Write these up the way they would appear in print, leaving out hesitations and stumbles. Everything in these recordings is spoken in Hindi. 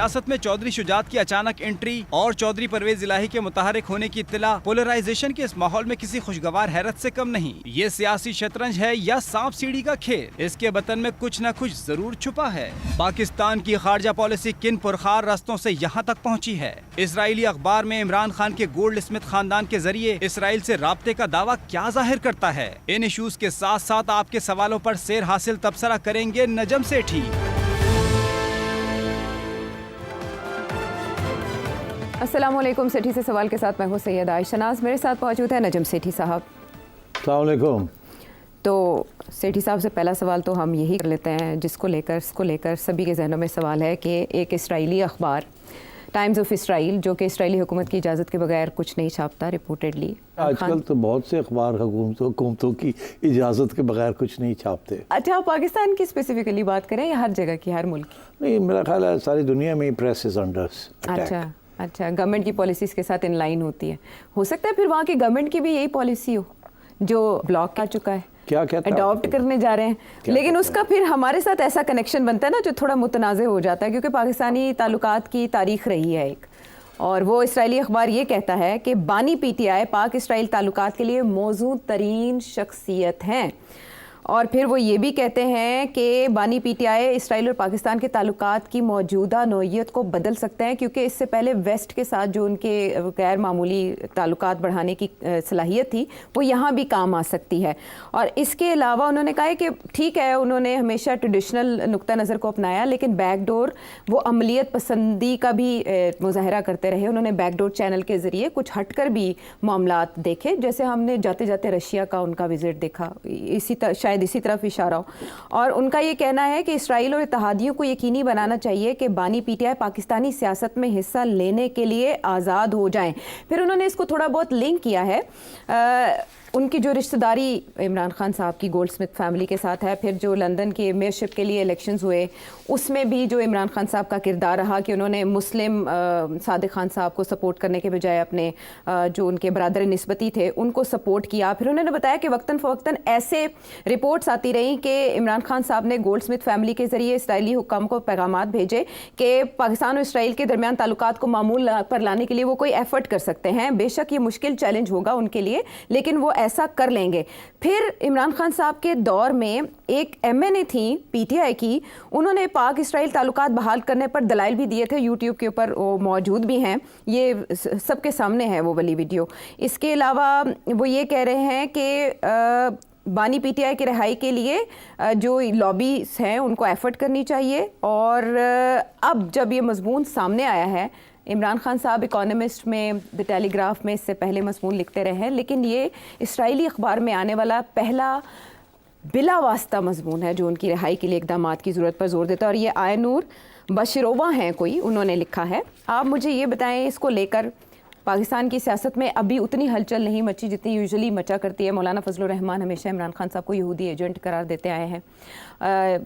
सियासत में चौधरी शुजात की अचानक एंट्री और चौधरी परवेज इलाही के मुतहरिक होने की इत्तला पोलराइजेशन के इस माहौल में किसी खुशगवार हैरत से कम नहीं। ये सियासी शतरंज है या सांप सीढ़ी का खेल, इसके बतन में कुछ न कुछ जरूर छुपा है। पाकिस्तान की खारजा पॉलिसी किन पुरखार रास्तों से यहाँ तक पहुँची है? इसराइली अखबार में इमरान खान के गोल्ड स्मिथ खानदान के जरिए इसराइल से राब्ते का दावा क्या जाहिर करता है? इन इश्यूज के साथ साथ आपके सवालों पर सेर हासिल तबसरा करेंगे नजम सेठी। अस्सलाम वालेकुम। सेठी से सवाल के साथ मैं हूँ सैयद आयशा नाज, मेरे साथ मौजूद है नजम सेठी साहब। अस्सलाम वालेकुम। तो सेठी साहब से पहला सवाल तो हम यही कर लेते हैं जिसको लेकर सभी के जहनों में सवाल है कि एक इसराइली अखबार टाइम्स ऑफ इसराइल, जो कि इसराइली हुकूमत की इजाज़त के बगैर कुछ नहीं छापता रिपोर्टेडली। आजकल तो बहुत से अखबार हुकूमतों की इजाज़त के बगैर कुछ नहीं छापते। अच्छा, आप पाकिस्तान की स्पेसिफिकली बात करें या हर जगह की, हर मुल्क की? नहीं, मेरा ख्याल है सारी दुनिया में प्रेस इज अंडर अटैक। अच्छा, गवर्नमेंट की पॉलिसीज़ के साथ इन लाइन होती है। हो सकता है फिर वहाँ की गवर्नमेंट की भी यही पॉलिसी हो जो ब्लॉक आ चुका है, क्या अडॉप्ट करने जा रहे हैं, लेकिन उसका फिर हमारे साथ ऐसा कनेक्शन बनता है ना जो थोड़ा मुतनाज़े हो जाता है, क्योंकि पाकिस्तानी ताल्लुकात की तारीख रही है एक, और वो इसराइली अखबार ये कहता है कि बानी पीटीआई पाक इसराइल ताल्लुकात के लिए मौजूद तरीन शख्सियत हैं। और फिर वो ये भी कहते हैं कि बानी पीटीआई इसराइल और पाकिस्तान के ताल्लुकात की मौजूदा नौइयत को बदल सकते हैं, क्योंकि इससे पहले वेस्ट के साथ जो उनके गैर मामूली ताल्लुकात बढ़ाने की सलाहियत थी वो यहाँ भी काम आ सकती है। और इसके अलावा उन्होंने कहा है कि ठीक है, उन्होंने हमेशा ट्रेडिशनल नुक्ता नज़र को अपनाया, लेकिन बैकडोर वो अमलियत पसंदी का भी मुजाहरा करते रहे। उन्होंने बैकडोर चैनल के ज़रिए कुछ हटकर भी मामलात देखे, जैसे हमने जाते जाते रशिया का उनका विजिट देखा, इसी तरफ इशारा हो। और उनका ये कहना है कि इसराइल और इत्तेहादियों को यकीनी बनाना चाहिए कि बानी पीटीआई पाकिस्तानी सियासत में हिस्सा लेने के लिए आज़ाद हो जाएं। फिर उन्होंने इसको थोड़ा बहुत लिंक किया है उनकी जो रिश्तेदारी इमरान खान साहब की गोल्ड स्मिथ फैमिली के साथ है, फिर जो लंदन के मेयरशिप के लिए इलेक्शंस हुए उसमें भी जो इमरान खान साहब का किरदार रहा कि उन्होंने मुस्लिम सादिक खान साहब को सपोर्ट करने के बजाय अपने जो उनके बरादर निस्बती थे उनको सपोर्ट किया। फिर उन्होंने बताया कि वक्तन फ़वक्तन ऐसे रिपोर्ट्स आती रहीं कि इमरान खान साहब ने गोल्ड स्मिथ फैमिली के ज़रिए इसराइली हुक्काम को पैगामात भेजे कि पाकिस्तान और इसराइल के दरमियान ताल्लुकात को मामूल पर लाने के लिए वो कोई एफर्ट कर सकते हैं। बेशक ये मुश्किल चैलेंज होगा उनके लिए, लेकिन वो ऐसा कर लेंगे। फिर इमरान खान साहब के दौर में एक एमएनए थी पीटीआई की, उन्होंने पाक इसराइल ताल्लुकात बहाल करने पर दलाइल भी दिए थे, यूट्यूब के ऊपर वो मौजूद भी हैं, ये सबके सामने है वो वाली वीडियो। इसके अलावा वो ये कह रहे हैं कि बानी पीटीआई की रिहाई के लिए जो लॉबीज हैं उनको एफर्ट करनी चाहिए। और अब जब ये मजमून सामने आया है, इमरान खान साहब इकोनॉमिस्ट में, द टेलीग्राफ में इससे पहले मजमून लिखते रहे हैं, लेकिन ये इसराइली अखबार में आने वाला पहला बिला वास्ता मजमून है जो उनकी रिहाई के लिए इक़दामात की ज़रूरत पर जोर देता है। और ये आयनूर बशिरोवा हैं कोई, उन्होंने लिखा है। आप मुझे ये बताएं, इसको लेकर पाकिस्तान की सियासत में अभी उतनी हलचल नहीं मची जितनी यूजुअली मचा करती है। मौलाना फजलुर रहमान हमेशा इमरान खान साहब को यहूदी एजेंट करार देते आए हैं।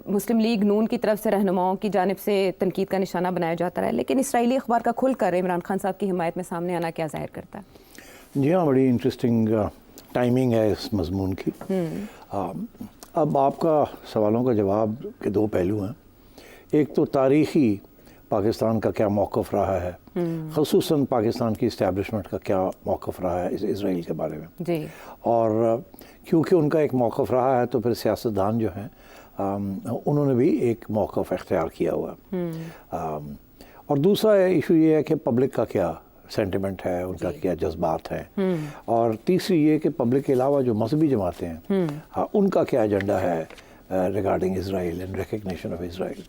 मुस्लिम लीग नून की तरफ से रहनुमाओं की जानिब से तनकीद का निशाना बनाया जाता रहा है, लेकिन इसराइली अखबार का खुलकर इमरान खान साहब की हिमायत में सामने आना क्या जाहिर करता है? जी हाँ, बड़ी इंटरेस्टिंग टाइमिंग है इस मजमून की। अब आपका सवालों का जवाब के दो पहलू हैं। एक तो तारीख़ी पाकिस्तान का क्या मौक़िफ़ रहा है, ख़ुसूसन पाकिस्तान की इस्टेब्लिशमेंट का क्या मौक़िफ़ रहा है इसराइल के बारे में जी। और क्योंकि उनका एक मौक़िफ़ रहा है तो फिर सियासतदान जो हैं उन्होंने भी एक मौक़िफ़ इख्तियार किया हुआ है। और दूसरा इशू ये है कि पब्लिक का क्या सेंटिमेंट है, उनका क्या जज्बात हैं। और तीसरी ये कि पब्लिक के अलावा जो मजहबी जमातें हैं उनका क्या एजेंडा है regarding Israel and recognition of Israel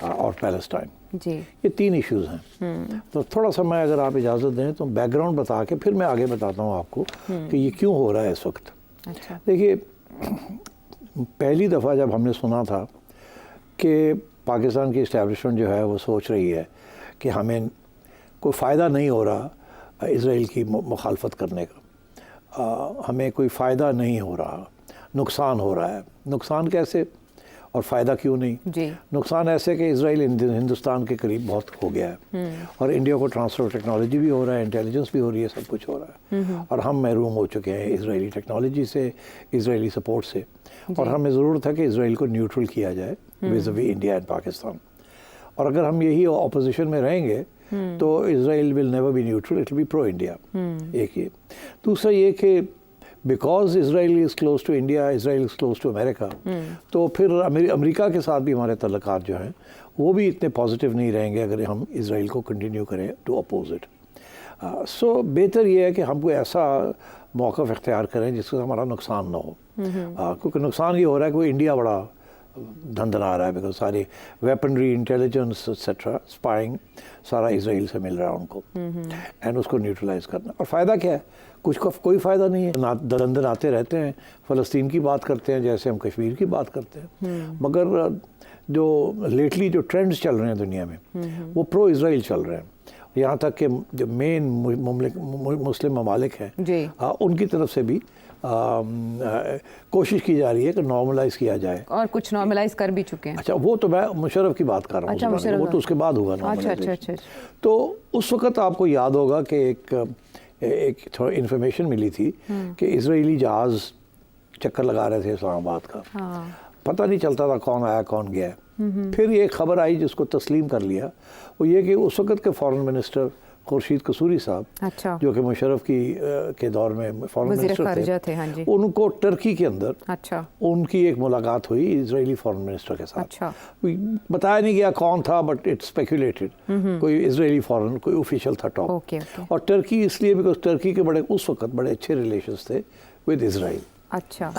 और पैलेस्टाइन जी। ये तीन इश्यूज़ हैं। तो थोड़ा सा मैं, अगर आप इजाज़त दें तो बैकग्राउंड बता के फिर मैं आगे बताता हूँ आपको कि ये क्यों हो रहा है इस वक्त। अच्छा। देखिए, पहली दफ़ा जब हमने सुना था कि पाकिस्तान की इस्टेब्लिशमेंट जो है वो सोच रही है कि हमें कोई फ़ायदा नहीं हो रहा इसराइल की मुखालफत करने का, हमें कोई फ़ायदा नहीं हो रहा, नुकसान हो रहा है। नुकसान कैसे और फ़ायदा क्यों नहीं जी? नुकसान ऐसे कि इसराइल हिंदुस्तान के करीब बहुत हो गया है और इंडिया को ट्रांसफ़र ऑफ टेक्नोलॉजी भी हो रहा है, इंटेलिजेंस भी हो रही है, सब कुछ हो रहा है और हम महरूम हो चुके हैं इसराइली टेक्नोलॉजी से, इसराइली सपोर्ट से। और हमें ज़रूरत है कि इसराइल को न्यूट्रल किया जाए विज़-विज़ इंडिया एंड पाकिस्तान। और अगर हम यही ऑपोजिशन में रहेंगे तो Israel will never be neutral, it will be pro India. एक ये। दूसरा ये कि because Israel is close to India, Israel is close to America, तो फिर अमेरिका के साथ भी हमारे तल्लुकात जो हैं वो भी इतने पॉजिटिव नहीं रहेंगे अगर हम इसराइल को कंटिन्यू करें टू अपोज इट। सो बेहतर ये है कि हम कोई ऐसा मौक़िफ़ इख्तियार करें जिससे हमारा नुकसान ना हो। क्योंकि नुकसान ये हो रहा है कि इंडिया बड़ा धंधना रहा है, बिकॉज सारी वेपनरी, इंटेलिजेंस एक्सेट्रा, स्पाइंग सारा इसराइल से मिल रहा है उनको, एंड उसको न्यूट्रलाइज करना। और फ़ायदा क्या है? कुछ का कोई फ़ायदा नहीं है। दरअंदर आते रहते हैं, फ़लस्तीन की बात करते हैं जैसे हम कश्मीर की बात करते हैं, मगर जो लेटली जो ट्रेंड्स चल रहे हैं दुनिया में वो प्रो इसराइल चल रहे हैं। यहाँ तक कि जो मेन मुस्लिम ममालिक हैं उनकी तरफ से भी कोशिश की जा रही है कि नॉर्मलाइज किया जाए, और कुछ नॉर्मलाइज कर भी चुके हैं। अच्छा, वो तो मैं मुशर्रफ की बात कर रहा हूँ। अच्छा, वो तो उसके बाद हुआ नॉर्मलाइजेशन। अच्छा। तो उस वक़्त आपको याद होगा कि एक थोड़ा इन्फॉर्मेशन मिली थी कि इजरायली जहाज़ चक्कर लगा रहे थे इस्लामाबाद का। पता नहीं चलता था कौन आया कौन गया। फिर ये खबर आई जिसको तस्लीम कर लिया, वो ये कि उस वक़्त के फॉरेन मिनिस्टर खुर्शीद कसूरी साहब, अच्छा, जो कि मुशर्रफ के दौर में फॉरेन मिनिस्टर थे, हाँ जी, उनको टर्की के अंदर अच्छा उनकी एक मुलाकात हुई इजरायली फॉरेन मिनिस्टर के साथ। अच्छा, बताया नहीं गया कौन था, बट इट्स स्पेकुलेटेड कोई इजरायली फॉरेन कोई ऑफिशियल था टॉप। और टर्की इसलिए बिकॉज टर्की के उस वक्त बड़े अच्छे रिलेशंस थे विद इसराइल। अच्छा,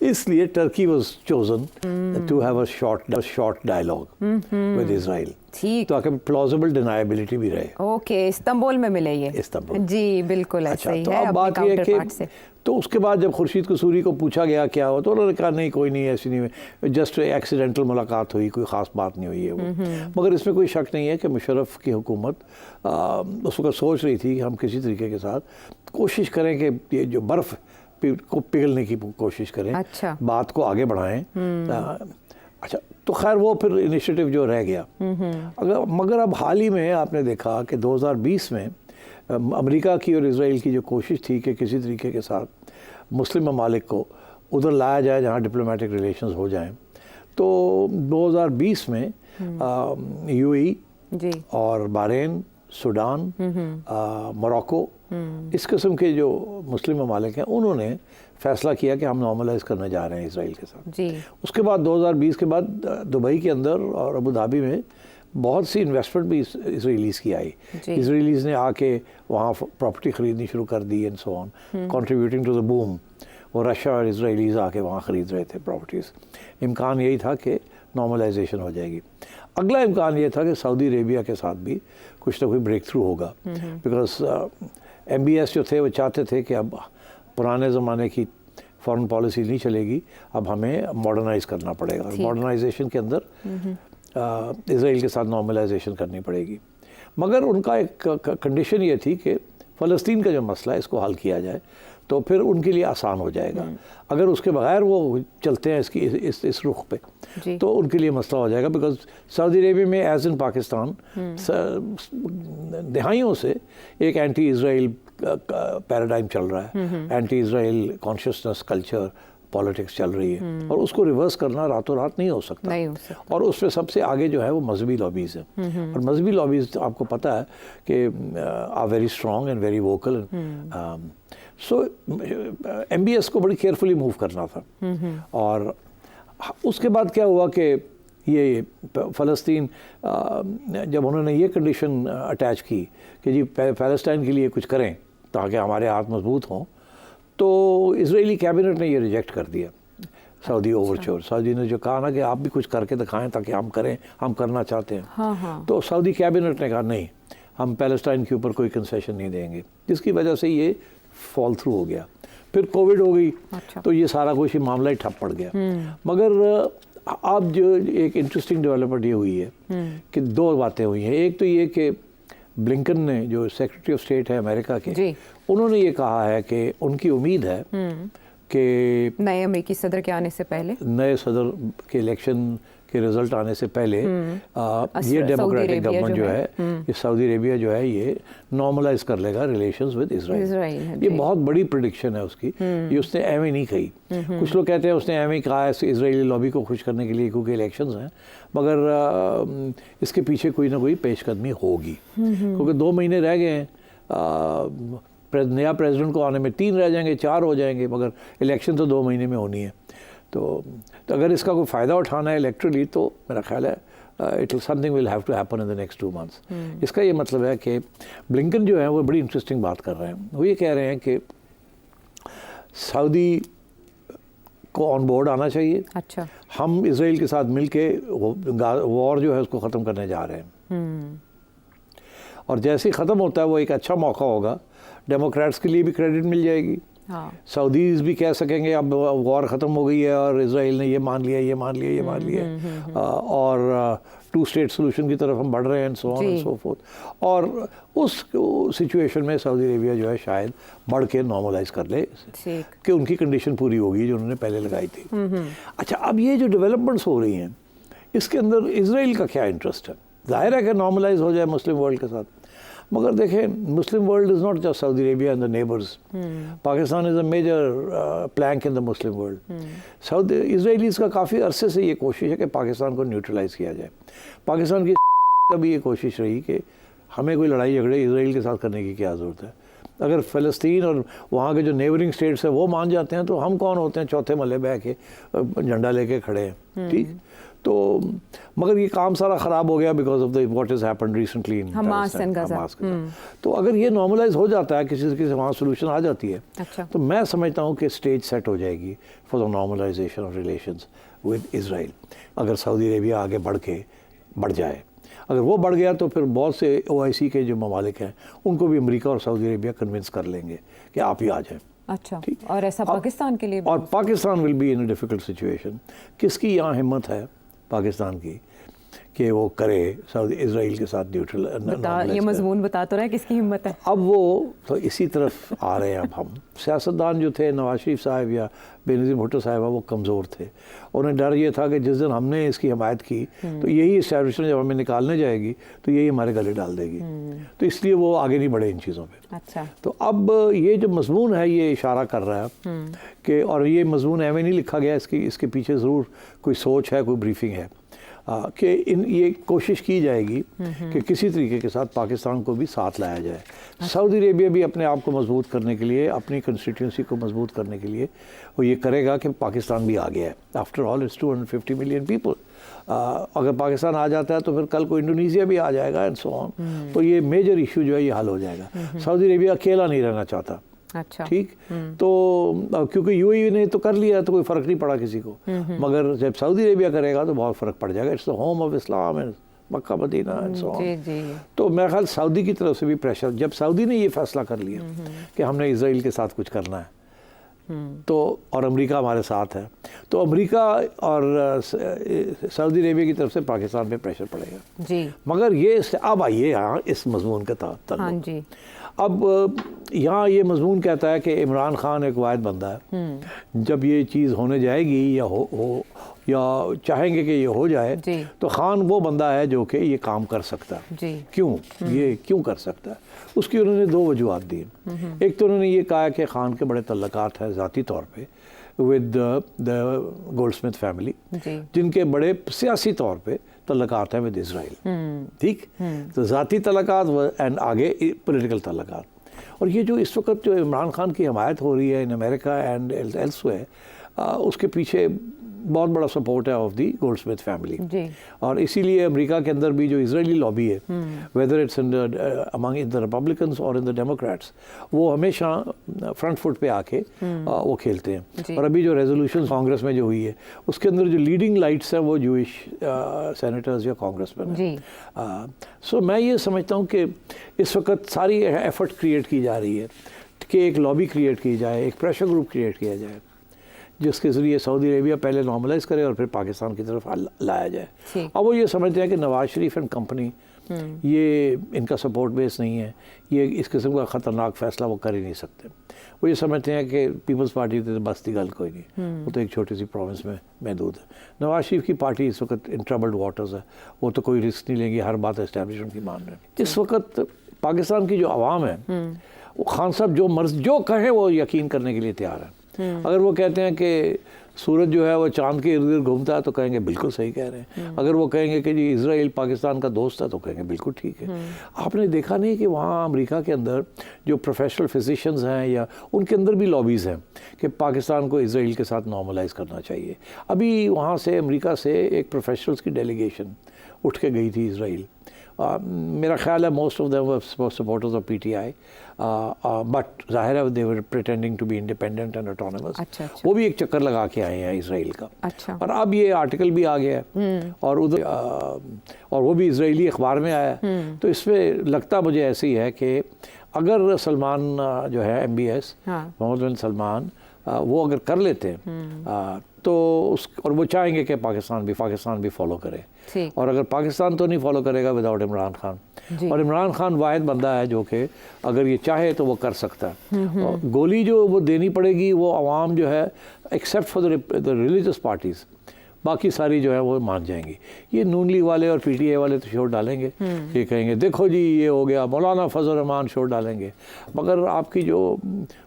इसलिए Turkey was chosen to have a short dialogue with Israel, ठीक, तो आके प्लॉजिबल डिनायबिलिटी भी रहे। ओके, इस्तांबुल में मिले ये। इस्तांबुल, जी बिल्कुल ऐसा ही तो है। अब बात ये है कि तो उसके बाद जब खुर्शीद कसूरी को पूछा गया क्या हो, तो उन्होंने कहा नहीं, कोई नहीं, ऐसी नहीं, जस्ट एक्सीडेंटल मुलाकात हुई, कोई ख़ास बात नहीं हुई है वो। मगर इसमें कोई शक नहीं है कि मुशर्रफ की हुकूमत उस वक्त सोच रही थी कि हम किसी तरीके के साथ कोशिश करें कि ये जो बर्फ़ को पिघलने की कोशिश करें, अच्छा, बात को आगे बढ़ाएं। अच्छा, तो खैर वो फिर इनिशिएटिव जो रह गया। मगर अब हाल ही में आपने देखा कि 2020 में अमेरिका की और इसराइल की जो कोशिश थी कि किसी तरीके के साथ मुस्लिम ममालिक को उधर लाया जाए जहाँ डिप्लोमेटिक रिलेशंस हो जाएं, तो 2020 में यूएई और बहरीन, सूडान, मोरक्को, इस किस्म के जो मुस्लिम ममालिक हैं उन्होंने फ़ैसला किया कि हम नॉर्मलाइज करने जा रहे हैं इसराइल के साथ जी। उसके बाद 2020 के बाद दुबई के अंदर और अबू धाबी में बहुत सी इन्वेस्टमेंट भी इसराइलीज़ की आई। इसराइलीज़ ने आके वहाँ प्रॉपर्टी ख़रीदनी शुरू कर दी and so on, contributing to the boom. और रशिया और इसराइलीज़ आके वहाँ ख़रीद रहे थे प्रॉपर्टीज़। इम्कान यही था कि नॉर्मलाइजेशन हो जाएगी। अगला इम्कान ये था कि सऊदी अरेबिया के साथ भी कुछ ना कोई ब्रेक थ्रू होगा, बिकॉज MBS जो थे वो चाहते थे कि अब पुराने ज़माने की फॉरेन पॉलिसी नहीं चलेगी, अब हमें मॉडर्नाइज करना पड़ेगा। मॉडर्नाइजेशन के अंदर इसराइल के साथ नॉर्मलाइजेशन करनी पड़ेगी। मगर उनका एक कंडीशन ये थी कि फ़लस्तीन का जो मसला है इसको हल किया जाए तो फिर उनके लिए आसान हो जाएगा। अगर उसके बगैर वो चलते हैं इस रुख पे तो उनके लिए मसला हो जाएगा। बिकॉज सऊदी अरेबिया में एज इन पाकिस्तान दहाइयों से एक एंटी इसराइल पैराडाइम चल रहा है, anti Israel consciousness, culture, politics चल रही है, और उसको रिवर्स करना रातों रात नहीं हो सकता। और उसमें सबसे आगे जो है वो मजहबी लॉबीज़ है, और मजहबी लॉबीज़ आपको पता है कि are very strong and very vocal. So MBS को बड़ी केयरफुली मूव करना था। और उसके बाद क्या हुआ कि ये फ़लस्तीन जब उन्होंने ये कंडीशन अटैच की कि जी फ़लस्तीन के लिए कुछ करें ताकि हमारे हाथ मजबूत हों, तो इजरायली कैबिनेट ने ये रिजेक्ट कर दिया सऊदी ओवरचोर। सऊदी ने जो कहा ना कि आप भी कुछ करके दिखाएं ताकि हम करें, हम करना चाहते हैं। तो सऊदी कैबिनेट ने कहा नहीं, हम पैलेस्टाइन के ऊपर कोई कंसेशन नहीं देंगे, जिसकी वजह से ये फॉल थ्रू हो गया। फिर कोविड हो गई, तो ये सारा कुछ ही मामला ही ठप पड़ गया। मगर अब जो एक इंटरेस्टिंग डेवलपमेंट ये हुई है कि दो बातें हुई हैं। एक तो ये कि ब्लिंकन ने, जो सेक्रेटरी ऑफ स्टेट है अमेरिका के, उन्होंने ये कहा है कि उनकी उम्मीद है कि नए अमेरिकी सदर के आने से पहले, नए सदर के इलेक्शन कि रिजल्ट आने से पहले ये डेमोक्रेटिक गवर्नमेंट जो है ये सऊदी अरेबिया जो है ये नॉर्मलाइज कर लेगा रिलेशंस विद इसराइल। ये बहुत बड़ी प्रेडिक्शन है उसकी, ये उसने एवं नहीं कही। कुछ लोग कहते हैं उसने एवं ही कहा है इजरायली लॉबी को खुश करने के लिए क्योंकि इलेक्शंस हैं, मगर इसके पीछे कोई ना कोई पेशकदमी होगी क्योंकि 2 महीने रह गए हैं, नया प्रेसिडेंट को आने में 3 रह जाएंगे, 4 हो जाएंगे, मगर इलेक्शन तो 2 महीने में होनी है। तो अगर इसका कोई फ़ायदा उठाना है इलेक्ट्रली तो मेरा ख्याल है it something will have to happen in the next 2 months. इसका ये मतलब है कि ब्लिंकन जो है वो बड़ी इंटरेस्टिंग बात कर रहे हैं। वो ये कह रहे हैं कि सऊदी को ऑन बोर्ड आना चाहिए। अच्छा, हम इसराइल के साथ मिलके वॉर जो है उसको ख़त्म करने जा रहे हैं और जैसे ही ख़त्म होता है वो एक अच्छा मौका होगा, डेमोक्रेट्स के लिए भी क्रेडिट मिल जाएगी। हाँ। सऊदीज़ भी कह सकेंगे अब वॉर ख़त्म हो गई है और इसराइल ने ये मान लिया ये मान लिया ये मान लिया और 2 स्टेट सोल्यूशन की तरफ हम बढ़ रहे हैं, सो ऑन एंड सो फोर्थ। और उस सिचुएशन में सऊदी अरेबिया जो है शायद बढ़ के नॉर्मलाइज कर ले कि उनकी कंडीशन पूरी होगी जो उन्होंने पहले लगाई थी। अच्छा, अब ये जो डेवलपमेंट्स हो रही हैं इसके अंदर इसराइल का क्या इंटरेस्ट है? जाहिर है कि नॉर्मलाइज हो जाए मुस्लिम वर्ल्ड के साथ, मगर देखें Muslim world is not just Saudi Arabia and the neighbours. Pakistan is a major plank in the Muslim world. South Israelis का काफ़ी अरसे से ये कोशिश है कि पाकिस्तान को न्यूट्रलाइज़ किया जाए। पाकिस्तान की कभी ये कोशिश रही कि हमें कोई लड़ाई झगड़े इसराइल के साथ करने की क्या ज़रूरत है, अगर फ़लस्तीन और वहाँ के जो नेबरिंग स्टेट्स हैं वो मान जाते हैं तो हम कौन होते हैं चौथे महले बह के झंडा लेके खड़े हैं। ठीक, तो मगर ये काम सारा ख़राब हो गया because of the what is happened recently in Hamas and Gaza. तो अगर ये नॉर्मलाइज हो जाता है, किसी से वहाँ सोल्यूशन आ जाती है, अच्छा, तो मैं समझता हूँ कि स्टेज सेट हो जाएगी for the normalization of relations with Israel. अगर सऊदी अरेबिया आगे बढ़ जाए, अगर वो बढ़ गया तो फिर बहुत से OIC के जो ममालिक हैं उनको भी अमेरिका और सऊदी अरेबिया कन्विंस कर लेंगे कि आप ही आ जाएं। अच्छा, और ऐसा पाकिस्तान के लिए भी? और Pakistan will be in a difficult situation. किसकी यहाँ हिम्मत है पाकिस्तान की कि वो करे सऊदी इसराइल के साथ न्यूट्रल? ये मजमून बता तो रहा है किसकी हिम्मत है। अब वो तो इसी तरफ आ रहे हैं। अब हम सियासतदान जो थे, नवाज शरीफ साहब या बेनज़ीर भुट्टो साहब, वो कमज़ोर थे। उन्हें डर ये था कि जिस दिन हमने इसकी हमायत की तो यही इस्टेब्लिशमेंट जब हमें निकालने जाएगी तो यही हमारे गले डाल देगी, तो इसलिए वो आगे नहीं बढ़े इन चीज़ों पर। अच्छा, तो अब ये जो मजमून है ये इशारा कर रहा है कि, और ये मजमून एवं नहीं लिखा गया, इसके पीछे ज़रूर कोई सोच है, कोई ब्रीफिंग है कि ये कोशिश की जाएगी कि किसी तरीके के साथ पाकिस्तान को भी साथ लाया जाए। सऊदी अरेबिया भी अपने आप को मजबूत करने के लिए, अपनी कंस्टिट्यूंसी को मजबूत करने के लिए वो ये करेगा कि पाकिस्तान भी आ गया है। After all it's 250 million people. अगर पाकिस्तान आ जाता है तो फिर कल को इंडोनेशिया भी आ जाएगा एंड सो ऑन। तो ये मेजर इशू जो है ये हल हो जाएगा। सऊदी अरेबिया अकेला नहीं रहना चाहता। अच्छा, ठीक, तो क्योंकि UAE ने तो कर लिया तो कोई फ़र्क नहीं पड़ा किसी को, मगर जब सऊदी अरेबिया करेगा तो बहुत फ़र्क पड़ जाएगा। It's the home of Islam and Mecca Medina and so on. तो मेरा ख्याल सऊदी की तरफ से भी प्रेशर, जब सऊदी ने ये फैसला कर लिया कि हमने इसराइल के साथ कुछ करना है तो, और अमेरिका हमारे साथ है, तो अमेरिका और सऊदी अरेबिया की तरफ से पाकिस्तान पे प्रेशर पड़ेगा जी। मगर ये अब आइए यहाँ इस मजमून के तहत। हाँ जी, अब यहाँ ये मजमून कहता है कि इमरान खान एक वाहिद बंदा है, जब ये चीज़ होने जाएगी या हो या चाहेंगे कि ये हो जाए तो खान वो बंदा है जो कि ये काम कर सकता है। क्यों ये क्यों कर सकता है? उसकी उन्होंने 2 वजूहत दी। एक तो उन्होंने ये कहा कि खान के बड़े तल्लुकात हैं ज़ाती तौर पे विद द गोल्डस्मिथ फैमिली, जिनके बड़े सियासी तौर पे तल्लुकात हैं विद इसराइल। ठीक, तो ज़ाती तल्लुकात एंड आगे पॉलिटिकल तल्लुकात। और ये जो इस वक्त जो इमरान खान की हमायत हो रही है इन अमेरिका एंड एल्सवेयर, उसके पीछे बहुत बड़ा सपोर्ट है ऑफ दी गोल्डस्मिथ फैमिली। और इसीलिए अमेरिका के अंदर भी जो इजरायली लॉबी है, whether it's in the among the Republicans और इन द डेमोक्रेट्स, वो हमेशा फ्रंट फुट पे आके वो खेलते हैं। और अभी जो रेजोल्यूशन कांग्रेस में जो हुई है उसके अंदर जो लीडिंग लाइट्स हैं वो जूइश सेनेटर्स या कांग्रेसमैन हैं। सो मैं ये समझता हूँ कि इस वक्त सारी एफर्ट क्रिएट की जा रही है कि एक लॉबी क्रिएट की जाए, एक प्रेशर ग्रुप क्रिएट किया जाए जिसके ज़रिए सऊदी अरेबिया पहले नॉर्मलाइज़ करे और फिर पाकिस्तान की तरफ लाया जाए। अब वो ये समझते हैं कि नवाज शरीफ एंड कंपनी ये इनका सपोर्ट बेस नहीं है, ये इस किस्म का ख़तरनाक फ़ैसला वो कर ही नहीं सकते। वो ये समझते हैं कि पीपल्स पार्टी तो बस की गल कोई नहीं, वो तो एक छोटी सी प्रोविंस में महदूद है। नवाज शरीफ की पार्टी इस वक्त इन ट्रबल्ड वाटर्स है, वो तो कोई रिस्क नहीं लेंगी, हर बात एस्टैब्लिशमेंट की मान रहे हैं। इस वक्त पाकिस्तान की जो आवाम है वो खान साहब जो कहें वो यकीन करने के लिए तैयार है। अगर वो कहते हैं कि सूरज जो है वो चांद के इर्द गिर्द घूमता है तो कहेंगे बिल्कुल सही कह रहे हैं। अगर वो कहेंगे कि जी इजराइल पाकिस्तान का दोस्त है तो कहेंगे बिल्कुल ठीक है। आपने देखा नहीं कि वहाँ अमेरिका के अंदर जो प्रोफेशनल फिजिशियंस हैं या उनके अंदर भी लॉबीज़ हैं कि पाकिस्तान को इजराइल के साथ नॉर्मलाइज करना चाहिए। अभी वहाँ से अमेरिका से एक प्रोफेशनल्स की डेलीगेशन उठ के गई थी इजराइल। मेरा ख्याल है most of them were supporters of PTI, but जाहिर है they were pretending to be independent and autonomous. वो भी एक चक्कर लगा के आए हैं इजराइल का। और अब ये आर्टिकल भी आ गया है और उधर और वो भी इजरायली अखबार में आया है। तो इसमें लगता मुझे ऐसे ही है कि अगर सलमान जो है MBS मोहम्मद बिन सलमान वो अगर कर लेते हैं तो और वो चाहेंगे कि पाकिस्तान भी फॉलो करे। और अगर पाकिस्तान तो नहीं फॉलो करेगा विदाउट इमरान खान, और इमरान खान वाहिद बंदा है जो कि अगर ये चाहे तो वो कर सकता है। और गोली जो वो देनी पड़ेगी वो अवाम जो है except for the religious parties बाकी सारी जो है वो मान जाएंगी। ये नून लीग वाले और PTI वाले तो शोर डालेंगे, ये कहेंगे देखो जी ये हो गया, मौलाना फजल रहमान शोर डालेंगे। मगर आपकी जो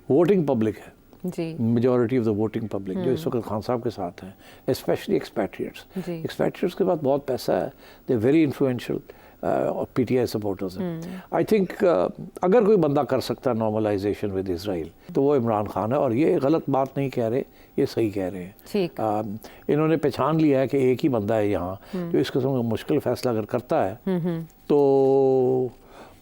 वोटिंग पब्लिक है, majority of the voting public जो इस वक्त खान साहब के साथ हैं, स्पेशली एक्सपैट्रियट्स के पास बहुत पैसा है, दे वेरी इन्फ्लुएंशियल और PTI सपोर्टर्स हैं। आई थिंक अगर कोई बंदा कर सकता है नॉर्मलाइजेशन विद इजराइल तो वो इमरान खान है। और ये गलत बात नहीं कह रहे, ये सही कह रहे हैं। इन्होंने पहचान लिया है कि एक ही बंदा है यहाँ जो इस किस्म का मुश्किल फैसला अगर करता है तो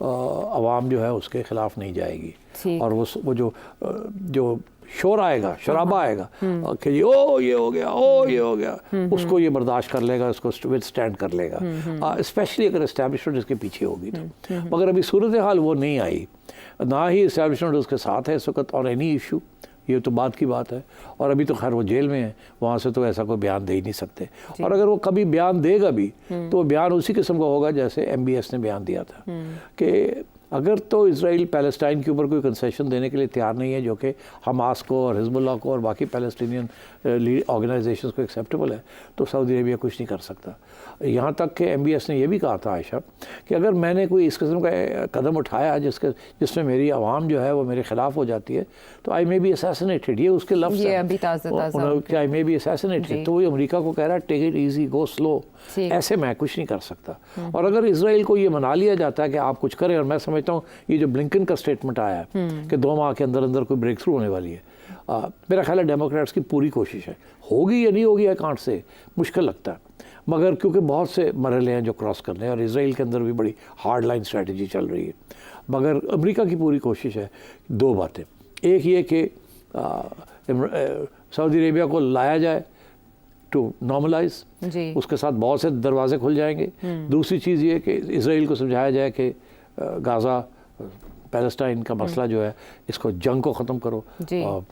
अवाम जो है उसके खिलाफ नहीं जाएगी। और वो जो शोर आएगा, शराबा आएगा कि ओ ये हो गया, उसको ये बर्दाश्त कर लेगा, उसको विद स्टैंड कर लेगा, स्पेशली अगर इस्टेब्लिशमेंट इसके पीछे होगी तो। मगर अभी सूरत हाल वो नहीं आई, ना ही इस्टेब्लिशमेंट उसके साथ है इस वक्त और एनी इशू, ये तो बात की बात है। और अभी तो खैर वो जेल में है, वहाँ से तो ऐसा कोई बयान दे ही नहीं सकते। और अगर वो कभी बयान देगा भी तो बयान उसी किस्म का होगा जैसे MBS ने बयान दिया था कि अगर तो इजराइल पैलेस्टाइन के ऊपर कोई कंसेशन देने के लिए तैयार नहीं है जो कि हमास को और हिजबुल्लाह को और बाकी पैलेस्टीनियन ऑर्गेनाइजेशंस को एक्सेप्टेबल है, तो सऊदी अरेबिया कुछ नहीं कर सकता। यहाँ तक कि MBS ने यह भी कहा था आयशा कि अगर मैंने कोई इस किस्म का कदम उठाया जिसमें मेरी आवाम जो है वो मेरे खिलाफ हो जाती है तो आई मे बी असैसिनेटेड। ये उसके लफ्ज़ हैं, आई मे बी असैसिनेटेड। तो वो अमेरिका को कह रहा है take it easy, go slow, ऐसे मैं कुछ नहीं कर सकता। और अगर इसराइल को ये मना लिया जाता है कि आप कुछ करें, और मैं समझता हूँ ये जो ब्लिंकन का स्टेटमेंट आया है कि 2 माह के अंदर अंदर कोई ब्रेक थ्रू होने वाली है, मेरा ख्याल है डेमोक्रेट्स की पूरी कोशिश है, होगी या नहीं होगी आई कांट से, मुश्किल लगता है। मगर क्योंकि बहुत से मरहले हैं जो क्रॉस करने हैं और इसराइल के अंदर भी बड़ी हार्ड लाइन स्ट्रेटजी चल रही है। मगर अमेरिका की पूरी कोशिश है 2 बातें, एक ये कि सऊदी अरेबिया को लाया जाए टू नॉर्मलाइज, उसके साथ बहुत से दरवाजे खुल जाएंगे। दूसरी चीज़ ये कि इसराइल को समझाया जाए कि गाज़ा पैलेस्टाइन का मसला जो है इसको जंग को ख़त्म करो,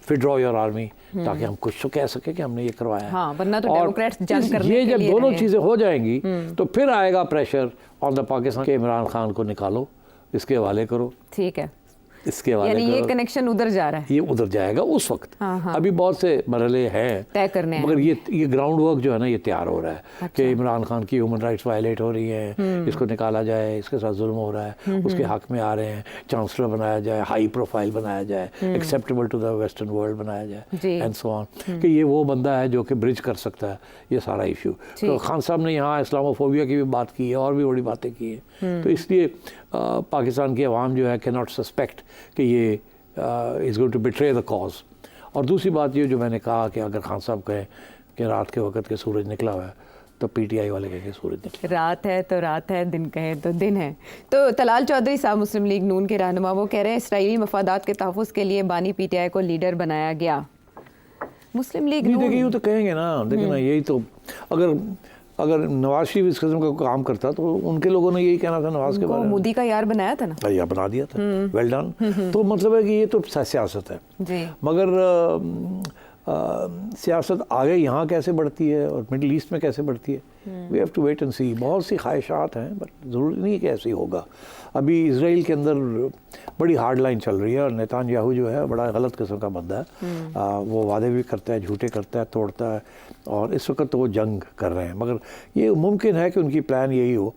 विड्रॉ योर आर्मी, ताकि हम कुछ तो कह सके कि हमने ये करवाया है। वरना तो डेमोक्रेट्स जंग करने ये के जब लिए दोनों चीज़ें हो जाएंगी तो फिर आएगा प्रेशर ऑन द पाकिस्तान के इमरान खान को निकालो, इसके हवाले करो। ठीक है, इसके हवाले यानी ये कनेक्शन उधर जा रहा है, ये उधर जाएगा उस वक्त। अभी बहुत से मरहले हैं तय करने हैं, मगर ये ग्राउंड वर्क जो है ना ये तैयार हो रहा है कि इमरान खान की ह्यूमन राइट्स वायलेट हो रही हैं, इसको निकाला जाए, इसके साथ जुल्म हो रहा है, उसके हक में आ रहे हैं, चांसलर बनाया जाए, हाई प्रोफाइल बनाया जाए, acceptable to the western world बनाया जाए एंड सो ऑन, कि ये वो बंदा है जो कि ब्रिज कर सकता है ये सारा इशू। तो खान साहब ने यहाँ इस्लामोफोबिया की भी बात की है और भी बड़ी बातें की हैं। तो इसलिए पाकिस्तान की आवाम जो है कैन नॉट सस्पेक्ट कि ये is going to betray the cause. और दूसरी बात ये जो मैंने कहा कि अगर खान साहब कहें कि रात के वक्त के सूरज निकला हुआ है तो PTI वाले कहेंगे सूरज निकला, रात है तो रात है, दिन कहे तो दिन है। तो तलाल चौधरी साहब मुस्लिम लीग नून के रहनुमा, वो कह रहे हैं इसराइली मफादात के तहफ़्फ़ुज़ के लिए बानी PTI को लीडर बनाया गया। मुस्लिम लीग नून देखिए यूँ तो कहेंगे ना, देखिए ना, यही तो अगर नवाज शरीफ इस किस्म का काम करता तो उनके लोगों ने यही कहना था नवाज के बारे में, मोदी का यार बनाया था ना, यार बना दिया था, वेल डन। तो मतलब है कि ये तो सियासत है। मगर सियासत आगे यहाँ कैसे बढ़ती है और मिडिल ईस्ट में कैसे बढ़ती है, we have to wait and see. बहुत सी ख्वाहिशात हैं बट ज़रूरी नहीं है कि ऐसे ही होगा। अभी इसराइल के अंदर बड़ी हार्ड लाइन चल रही है और नेतान्याहू जो है बड़ा गलत किस्म का बंदा है। वो वादे भी करता है, झूठे करता है, तोड़ता है, और इस वक्त तो वो जंग कर रहे हैं। मगर ये मुमकिन है कि उनकी प्लान यही हो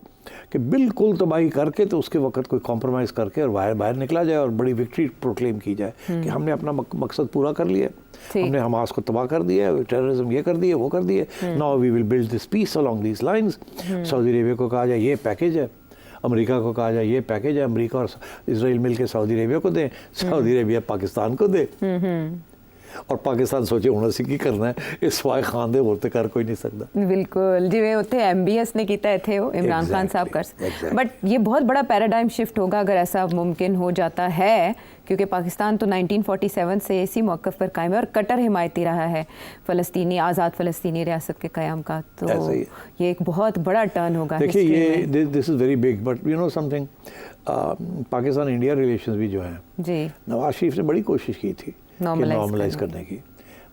कि बिल्कुल तबाही करके तो उसके वक्त कोई कॉम्प्रोमाइज़ करके और बाहर निकला जाए और बड़ी विक्ट्री प्रोक्लेम की जाए कि हमने अपना मकसद पूरा कर लिया, हमने हमास को तबाह कर दिया, टेररिज्म ये कर दिए, वो कर दिए, now we will build this peace along these lines. Saudi Arabia को कहा जाए ये पैकेज है, अमेरिका को कहा जाए ये पैकेज है, अमेरिका और इसराइल मिलकर सऊदी अरेबिया को दें, सऊदी अरेबिया पाकिस्तान को दे, और पाकिस्तान सोचे हुण असीं की करना है, इस वाए खान दे होर ते कर कोई नहीं सकता। बिल्कुल, जिवें उत्थे MBS ने कीता इत्थे इमरान खान साहब कर। बट ये बहुत बड़ा पैराडाइम शिफ्ट होगा अगर ऐसा मुमकिन हो जाता है, क्योंकि पाकिस्तान तो 1947 से इसी मौक़िफ़ पर कायम है और कट्टर हिमायती रहा है फ़लस्तीनी, आज़ाद फ़लस्तीनी रियासत के क़याम का। तो ये एक बहुत बड़ा टर्न होगा। देखिए ये this is very big, but you know something, Pakistan India relations भी जो हैं जी, नवाज शरीफ ने बड़ी कोशिश की थी नॉर्मलाइज करने की,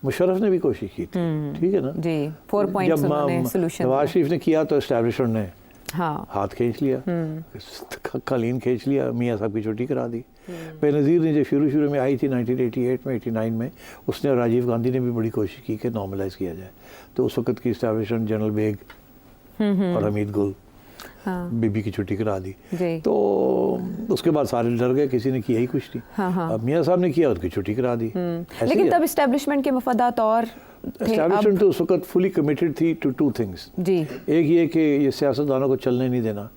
मुशर्रफ ने भी कोशिश की थी, ठीक है ना जी, 4 पॉइंट्स उन्होंने सॉल्यूशन नवाज शरीफ ने किया तो एस्टैब्लिशमेंट ने हाथ खींच लिया, कालीन खींच लिया, मियाँ साहब की छुट्टी करा दी। बेनज़ीर ने जो शुरू में आई थी 1988 में 89 में, उसने और राजीव गांधी ने भी बड़ी कोशिश की कि नॉर्मलाइज किया जाए। तो उस वक्त की एस्टैब्लिशमेंट जनरल बेग और हमीद गुल बीबी की छुट्टी करा दी। तो उसके बाद सारे डर गए, किसी ने किया ही कुछ नहीं। अब मियाँ साहब ने किया, उसकी छुट्टी करा दी। लेकिन तब एस्टैब्लिशमेंट के मफादात और एस्टैब्लिशमेंट तो उस वक्त फुली कमिटेड थी टू 2 थिंग्स जी। एक ये कि ये सियासतदानों को चलने नहीं देना,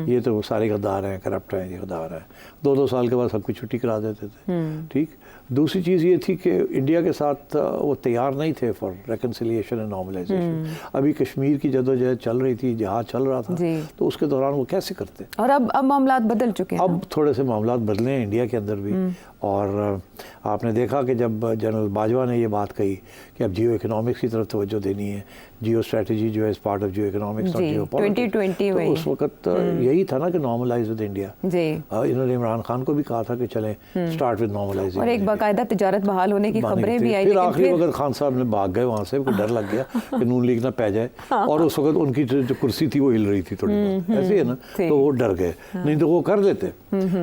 ये तो सारे गद्दार हैं, करप्ट हैं, ये गद्दार हैं, 2-2 साल के बाद सबकी छुट्टी करा देते थे, ठीक। दूसरी चीज़ ये थी कि इंडिया के साथ वो तैयार नहीं थे फॉर रेकन्सिलिएशन एंड नॉर्मलाइजेशन। अभी कश्मीर की जदोजहद चल रही थी, जहाज चल रहा था, तो उसके दौरान वो कैसे करते। और अब मामलात बदल चुके हैं, अब थोड़े से मामलात बदले हैं इंडिया के अंदर भी। और आपने देखा कि जब जनरल बाजवा ने ये बात कही कि अब जियो इकोनॉमिक्स की तरफ तवज्जो देनी है, जियो स्ट्रेटजी जो है इस पार्ट ऑफ जियो इकोनॉमिक्स और जियो पॉलिटिक्स, 2020 तो उस वक्त यही था ना कि नॉर्मलाइज विद इंडिया। इन्होंने इमरान खान को भी कहा था कि चलें स्टार्ट विद नॉर्मलाइजिंग, और एक बाकायदा तिजारत बहाल होने की खबरें भी आई। फिर आखिरी वक्त खान साहब ने भाग गए वहाँ से, उनको डर लग गया कि नून लीग ना पै जाए, और उस वक्त उनकी जो कुर्सी थी वो हिल रही थी थोड़ी बहुत, ऐसे है ना, तो वो डर गए, नहीं तो वो कर देते।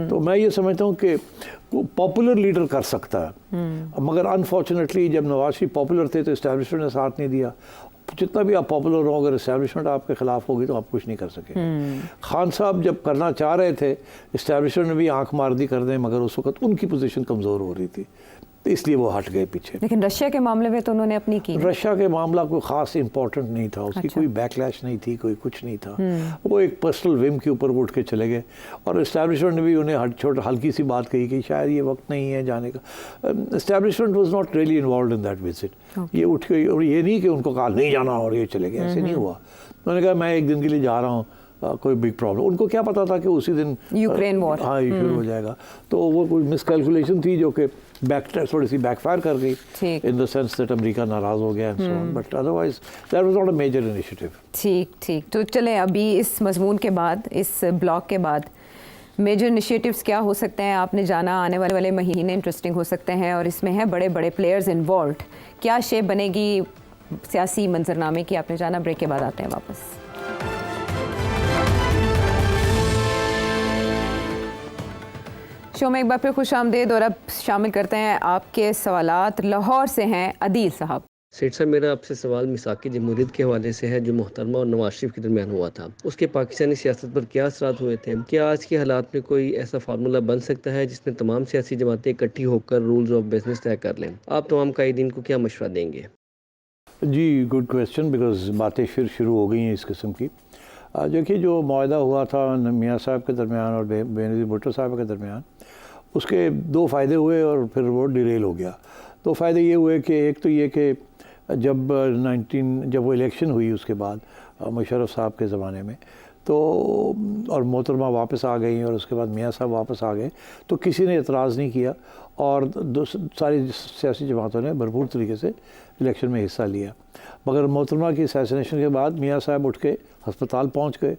तो मैं ये समझता हूँ कि पॉपुलर लीडर कर सकता है, मगर अनफॉर्चुनेटली जब नवाज शरीफ पॉपुलर थे तो इस्टेब्लिशमेंट ने साथ नहीं दिया। जितना भी आप पॉपुलर हो, अगर इस्टेब्लिशमेंट आपके खिलाफ होगी तो आप कुछ नहीं कर सके। खान साहब जब करना चाह रहे थे, इस्टेब्लिशमेंट ने भी आंख मार दी कर दें, मगर उस वक्त उनकी पोजीशन कमज़ोर हो रही थी, तो इसलिए वो हट गए पीछे। लेकिन रशिया के मामले में तो उन्होंने अपनी की। रशिया के मामला कोई ख़ास इंपॉर्टेंट नहीं था, उसकी कोई बैकलैश नहीं थी, कोई कुछ नहीं था। वो एक पर्सनल विम के ऊपर उठ के चले गए, और इस्टेब्लिशमेंट ने भी उन्हें हल्की सी बात कही कि शायद ये वक्त नहीं है जाने का। Establishment was not really involve in that visit. ये उठ के, और ये नहीं कि उनको कहा नहीं जाना और ये चले गए, ऐसे नहीं हुआ। उन्होंने कहा मैं एक दिन के लिए जा रहा हूँ, कोई बिग प्रॉब्लम, उनको क्या पता था कि उसी दिन यूक्रेन वॉर शुरू हो जाएगा। तो वो कोई मिसकैलकुलेशन थी जो कि थोड़ी सी बैकफायर कर गई, in the sense that America नाराज हो गया and so on, but otherwise that was not a major initiative. ठीक। तो चलें, अभी इस मजमून के बाद, इस ब्लॉक के बाद मेजर इनिशिएटिव्स क्या हो सकते हैं, आपने जाना, आने वाले महीने इंटरेस्टिंग हो सकते हैं, और इसमें हैं बड़े बड़े प्लेयर्स इन्वॉल्व। क्या शेप बनेगी सियासी मंजरनामे की, आपने जाना। ब्रेक के बाद आते हैं वापस। शो में एक बार फिर खुश आमदेद, और अब शामिल करते हैं आपके सवालात। लाहौर से हैं अदील साहब। सेठ साहब, मेरा आपसे सवाल मिसाकी जमहूरियत के हवाले से है, जो मोहतरमा और नवाज शरीफ के दरमियान हुआ था। उसके पाकिस्तानी सियासत पर क्या असरात हुए थे? क्या आज के हालात में कोई ऐसा फार्मूला बन सकता है जिसमें तमाम सियासी जमातें इकट्ठी होकर रूल्स ऑफ बिजनेस तय कर लें? आप तमाम कायदीन को क्या मशवरा देंगे? जी, गुड क्वेश्चन, बिकॉज बातें फिर शुरू हो गई हैं इस किस्म की। देखिए, जो मुआहदा हुआ था मियाँ साहब के दरमियान और बेनज़ीर भुट्टो साहब के दरमियान, उसके 2 फ़ायदे हुए और फिर वो डिरेल हो गया। 2 फ़ायदे ये हुए कि एक तो ये कि जब वो इलेक्शन हुई उसके बाद मुशर्रफ साहब के ज़माने में, तो और मोहतरमा वापस आ गई और उसके बाद मियाँ साहब वापस आ गए, तो किसी ने एतराज़ नहीं किया, और सारी सियासी जमातों ने भरपूर तरीके से इलेक्शन में हिस्सा लिया। मगर मोहतरमा की असैसिनेशन के बाद मियाँ साहब उठ के हस्पताल पहुँच गए,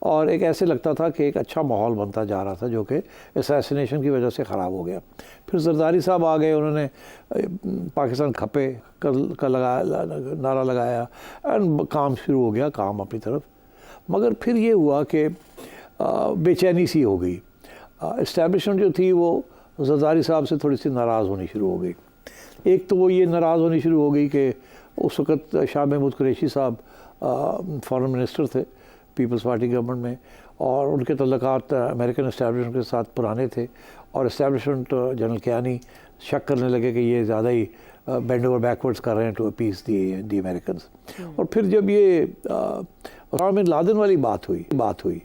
और एक ऐसे लगता था कि एक अच्छा माहौल बनता जा रहा था जो कि असैसिनेशन की वजह से ख़राब हो गया। फिर जरदारी साहब आ गए, उन्होंने पाकिस्तान खपे का नारा लगाया एंड काम शुरू हो गया, काम अपनी तरफ। मगर फिर ये हुआ कि बेचैनी सी हो गई। इस्टेब्लिशमेंट जो थी वो जरदारी साहब से थोड़ी सी नाराज़ होनी शुरू हो गई। एक तो वो ये नाराज़ होनी शुरू हो गई कि उस वक़्त शाह महमूद कुरैशी साहब फॉरेन मिनिस्टर थे पीपल्स पार्टी गवर्नमेंट में, और उनके तल्लुकात अमेरिकन इस्टेब्लिशमेंट के साथ पुराने थे, और इस्टेब्लिशमेंट जनरल कियानी शक करने लगे कि ये ज़्यादा ही बेंड ओवर बैकवर्ड्स कर रहे हैं टू अपीस दी अमेरिकन्स। और फिर जब ये उसामा बिन लादेन वाली बात हुई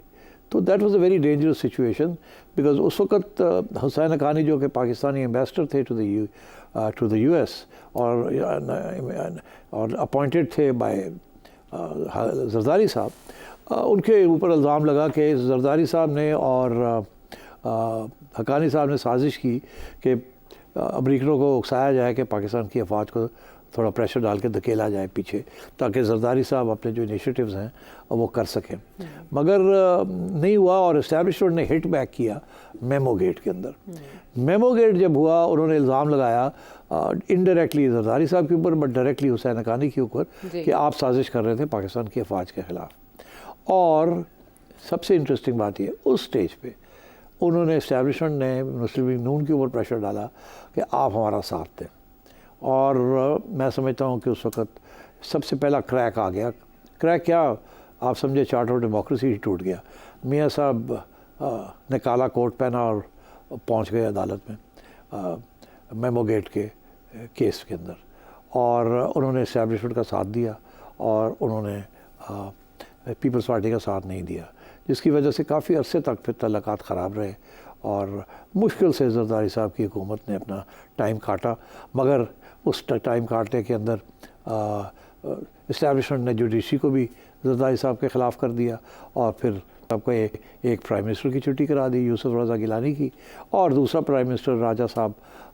तो that was a very dangerous situation, because उस वक्त हुसैन हक्कानी जो कि पाकिस्तानी एम्बेसडर थे टू द US और अपॉइंटेड थे बाय जरदारी साहब, उनके ऊपर इल्ज़ाम लगा कि जरदारी साहब ने और हक्कानी साहब ने साजिश की कि अमरीकनों को उकसाया जाए कि पाकिस्तान की अफवाज को थोड़ा प्रेशर डाल के धकेला जाए पीछे, ताकि जरदारी साहब अपने जो इनिशिएटिव्स हैं वो कर सकें। मगर नहीं हुआ, और इस्टेब्लिशमेंट ने हिट बैक किया मेमो गेट के अंदर। मेमो गेट जब हुआ, उन्होंने इल्ज़ाम लगाया इनडायरेक्टली जरदारी साहब के ऊपर, बट डायरेक्टली हुसैन हक्कानी के ऊपर कि आप साजिश कर रहे थे पाकिस्तान की अफवाज के ख़िलाफ़। और सबसे इंटरेस्टिंग बात ये, उस स्टेज पे उन्होंने इस्टेब्लिशमेंट ने मुस्लिम लीग नून के ऊपर प्रेशर डाला कि आप हमारा साथ दें, और मैं समझता हूँ कि उस वक़्त सबसे पहला क्रैक आ गया। क्रैक क्या, आप समझे, चार्टर ऑफ डेमोक्रेसी ही टूट गया। मियाँ साहब ने काला कोट पहना और पहुँच गए अदालत में मेमो गेट के केस के अंदर, और उन्होंने इस्टेब्लिशमेंट का साथ दिया और उन्होंने पीपल्स पार्टी का साथ नहीं दिया, जिसकी वजह से काफ़ी अरसे तक फिर तल्लुकात ख़राब रहे, और मुश्किल से जरदारी साहब की हुकूमत ने अपना टाइम काटा। मगर उस टाइम काटने के अंदर इस्टेब्लिशमेंट ने जुडिशरी को भी जरदारी साहब के ख़िलाफ़ कर दिया, और फिर सबको एक प्राइम मिनिस्टर की छुट्टी करा दी, यूसुफ रज़ा गिलानी की, और दूसरा प्राइम मिनिस्टर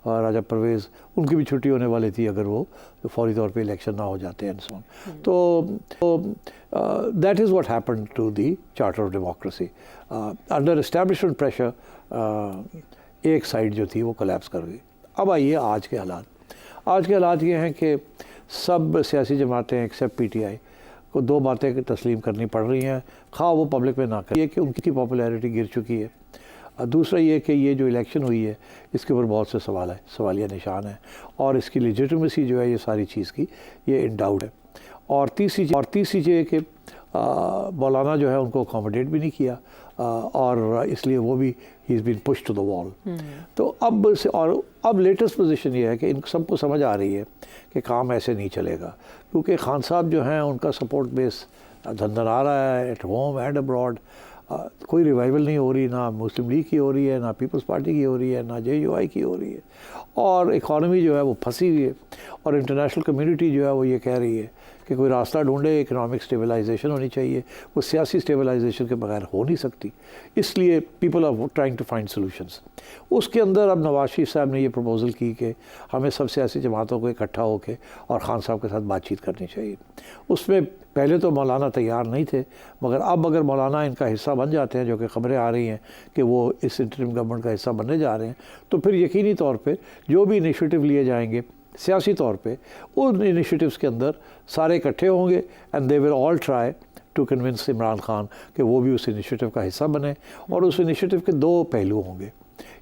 राजा परवेज़, उनकी भी छुट्टी होने वाली थी अगर वो फौरी तौर पे इलेक्शन ना हो जाते एंड सो ऑन। तो that is what happened to the charter of democracy. Under establishment pressure एक साइड जो थी वो कोलैप्स कर गई। अब आइए आज के हालात। आज के हालात ये हैं कि सब सियासी जमातें एक्सेप्ट PTI को दो बातें तस्लीम करनी पड़ रही हैं, खा वो पब्लिक में ना करिए कि उनकी पॉपुलैरिटी गिर चुकी है। दूसरा ये कि ये जो इलेक्शन हुई है इसके ऊपर बहुत से सवालिया निशान हैं, और इसकी लेजिटिमेसी जो है ये सारी चीज़ की ये इन डाउट है। और तीसरी चीज़ ये कि मौलाना जो है उनको अकोमोडेट भी नहीं किया, और इसलिए वो भी he is been push to the wall. तो अब लेटेस्ट पोजीशन ये है कि इन सबको समझ आ रही है कि काम ऐसे नहीं चलेगा, क्योंकि खान साहब जो हैं उनका सपोर्ट बेस धंधन आ रहा है एट होम एंड अब्रॉड। कोई रिवाइवल नहीं हो रही, ना मुस्लिम लीग की हो रही है, ना पीपल्स पार्टी की हो रही है, ना JUI की हो रही है, और इकॉनमी जो है वो फंसी हुई है, और इंटरनेशनल कम्युनिटी जो है वो ये कह रही है कि कोई रास्ता ढूंढे, इकनॉमिक स्टेबलाइजेशन होनी चाहिए, वो सियासी स्टेबलाइजेशन के बगैर हो नहीं सकती। इसलिए people are trying to find solutions. उसके अंदर अब नवाज शरीफ साहब ने ये प्रपोज़ल की कि हमें सब सियासी जमातों को इकट्ठा होकर और खान साहब के साथ बातचीत करनी चाहिए। उसमें पहले तो मौलाना तैयार नहीं थे, मगर अब अगर मौलाना इनका हिस्सा बन जाते हैं, जो कि ख़बरें आ रही हैं कि वो इस इंटरिम गवर्नमेंट का हिस्सा बनने जा रहे हैं, तो फिर यकीनी तौर पे जो भी इनिशिएटिव लिए जाएंगे सियासी तौर पे, उन इनिशिएटिव्स के अंदर सारे इकट्ठे होंगे and they will all try to convince Imran Khan कि वो भी उस इनिशिएटिव का हिस्सा बने। और उस इनिशिएटिव के दो पहलू होंगे।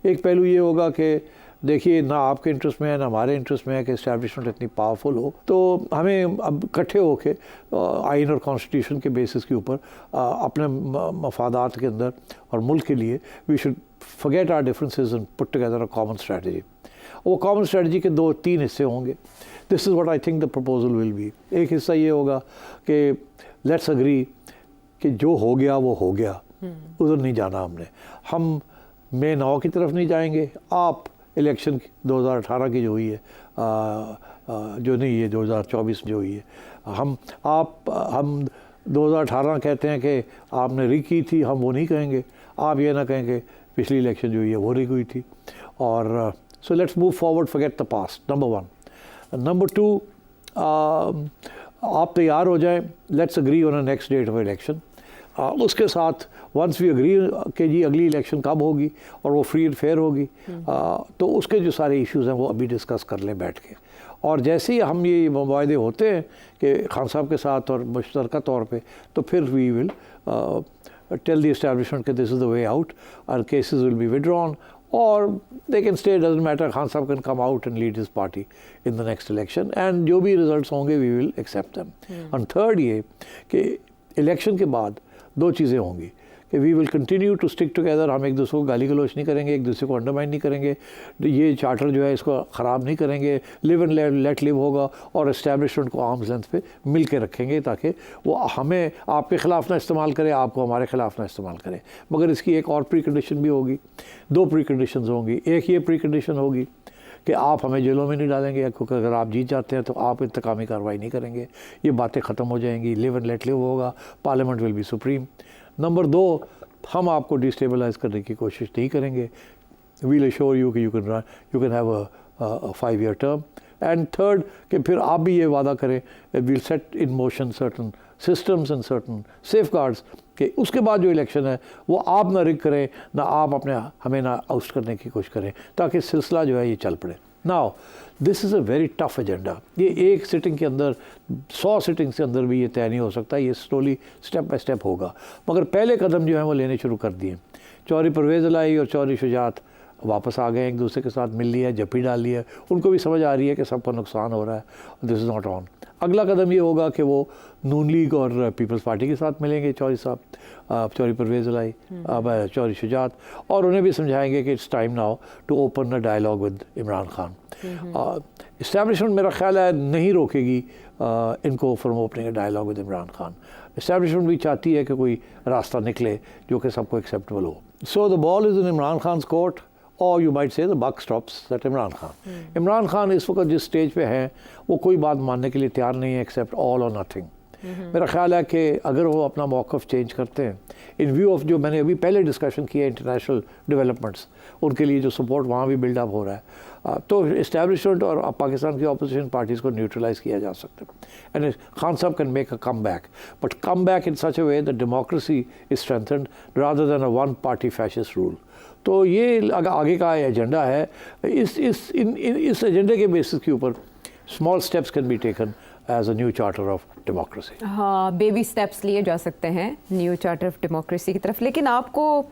एक पहलू ये होगा कि देखिए, ना आपके इंटरेस्ट में है ना हमारे इंटरेस्ट में है कि इस्टेब्लिशमेंट इतनी पावरफुल हो, तो हमें अब इकट्ठे होके आइन और कॉन्स्टिट्यूशन के बेसिस के ऊपर अपने मफादात के अंदर और मुल्क के लिए we should forget our differences and put together a common strategy. वो कॉमन स्ट्रेटजी के 2-3 हिस्से होंगे। This is what I think the proposal will be. एक हिस्सा ये होगा कि लेट्स अग्री कि जो हो गया वो हो गया, उधर नहीं जाना हमने, हम May 9 की तरफ नहीं जाएंगे। आप इलेक्शन 2018 की जो हुई है, जो नहीं है 2024 जो हुई है, हम 2018 कहते हैं कि आपने रिग की थी, हम वो नहीं कहेंगे। आप ये ना कहेंगे पिछली इलेक्शन जो हुई है वो रिग हुई थी। और so let's move forward, forget the past, number 1। Number 2, आप तैयार हो जाएं, let's agree on a next date of election. उसके साथ वंस वी एग्री कि जी अगली इलेक्शन कब होगी और वो फ्री एंड फेयर होगी, तो उसके जो सारे इश्यूज़ हैं वो अभी डिस्कस कर लें बैठ के। और जैसे ही हम ये मुआहदे होते हैं कि खान साहब के साथ और मुश्तरका तौर पे, तो फिर we will tell the establishment कि this is the way out और केसेस विल बी विड्रॉन और they can stay, doesn't matter, Khan साहब can come out and lead his party in the next election and जो भी रिजल्ट्स होंगे वी विल एक्सेप्ट देम। और थर्ड ये कि इलेक्शन के बाद दो चीज़ें होंगी कि we will continue to stick together, हम एक दूसरे को गाली गलौच नहीं करेंगे, एक दूसरे को अंडरमाइन नहीं करेंगे, ये चार्टर जो है इसको ख़राब नहीं करेंगे, लिव एंड लेट लिव होगा और इस्टेब्लिशमेंट को आर्म्स लेंथ पे मिल के रखेंगे ताकि वो हमें आपके ख़िलाफ़ ना इस्तेमाल करे, आपको हमारे ख़िलाफ़ ना इस्तेमाल करे। मगर इसकी एक और प्री कंडीशन भी होगी, दो प्री कंडीशन होंगी। एक ये प्री कंडीशन होगी कि आप हमें जेलों में नहीं डालेंगे, क्योंकि अगर आप जीत जाते हैं तो आप इंतकामी कार्रवाई नहीं करेंगे, ये बातें ख़त्म हो जाएंगी, लिव एंड लेट लिव होगा, parliament will be supreme. Number दो, हम आपको डिस्टेबलाइज करने की कोशिश नहीं करेंगे, वील अश्योर यू कि you can have a 5 year term. And third कि फिर आप भी ये वादा करें we'll set in motion certain systems and certain safeguards कि उसके बाद जो इलेक्शन है वो आप ना रिग करें, ना आप अपने हमें ना आउस्ट करने की कोशिश करें, ताकि सिलसिला जो है ये चल पड़े। Now this is a very tough agenda, ये एक सिटिंग के अंदर 100 सिटिंग्स के अंदर भी ये तय नहीं हो सकता, ये स्लोली स्टेप बाय स्टेप होगा। मगर पहले कदम जो है वो लेने शुरू कर दिए। चौधरी परवेज़ इलाही और चौधरी शुजात वापस आ गए, एक दूसरे के साथ मिल लिया, जप्पी डाल लिया, उनको भी समझ आ रही है कि सबका नुकसान हो रहा है, दिस इज़ नॉट ऑन। अगला कदम ये होगा कि वो नून लीग और पीपल्स पार्टी के साथ मिलेंगे चौधरी साहब, चौधरी परवेज़ इलाही, चौधरी शुजात, और उन्हें भी समझाएंगे कि it's time now to open a dialogue with Imran Khan. Establishment मेरा ख्याल है नहीं रोकेगी इनको from opening a dialogue with Imran Khan. Establishment भी चाहती है कि कोई रास्ता निकले जो कि सबको एक्सेप्टेबल हो। So the ball is in Imran Khan's court और you might say the buck stops at Imran Khan. Imran Khan इस वक्त जिस स्टेज पे हैं वो कोई बात मानने के लिए तैयार नहीं है एक्सेप्ट ऑल और नथिंग। मेरा ख्याल है कि अगर वो अपना मौक़िफ़ चेंज करते हैं इन व्यू ऑफ जो मैंने अभी पहले डिस्कशन किया इंटरनेशनल डेवलपमेंट्स, उनके लिए जो सपोर्ट वहाँ भी बिल्डअप हो रहा है, तो इस्टेब्लिशमेंट और पाकिस्तान की अपोजिशन पार्टीज़ को न्यूट्रलाइज़ किया जा सकता है। एंड खान साहब can make a comeback, but come back in such a way that democracy is strengthened rather than a one party fascist rule. तो ये आगे का एजेंडा है। इस एजेंडे के बेसिस के ऊपर small steps can be taken as a new charter of democracy. हाँ, बेबी स्टेप्स लिए जा सकते हैं न्यू चार्टर ऑफ डेमोक्रेसी की तरफ। लेकिन आपको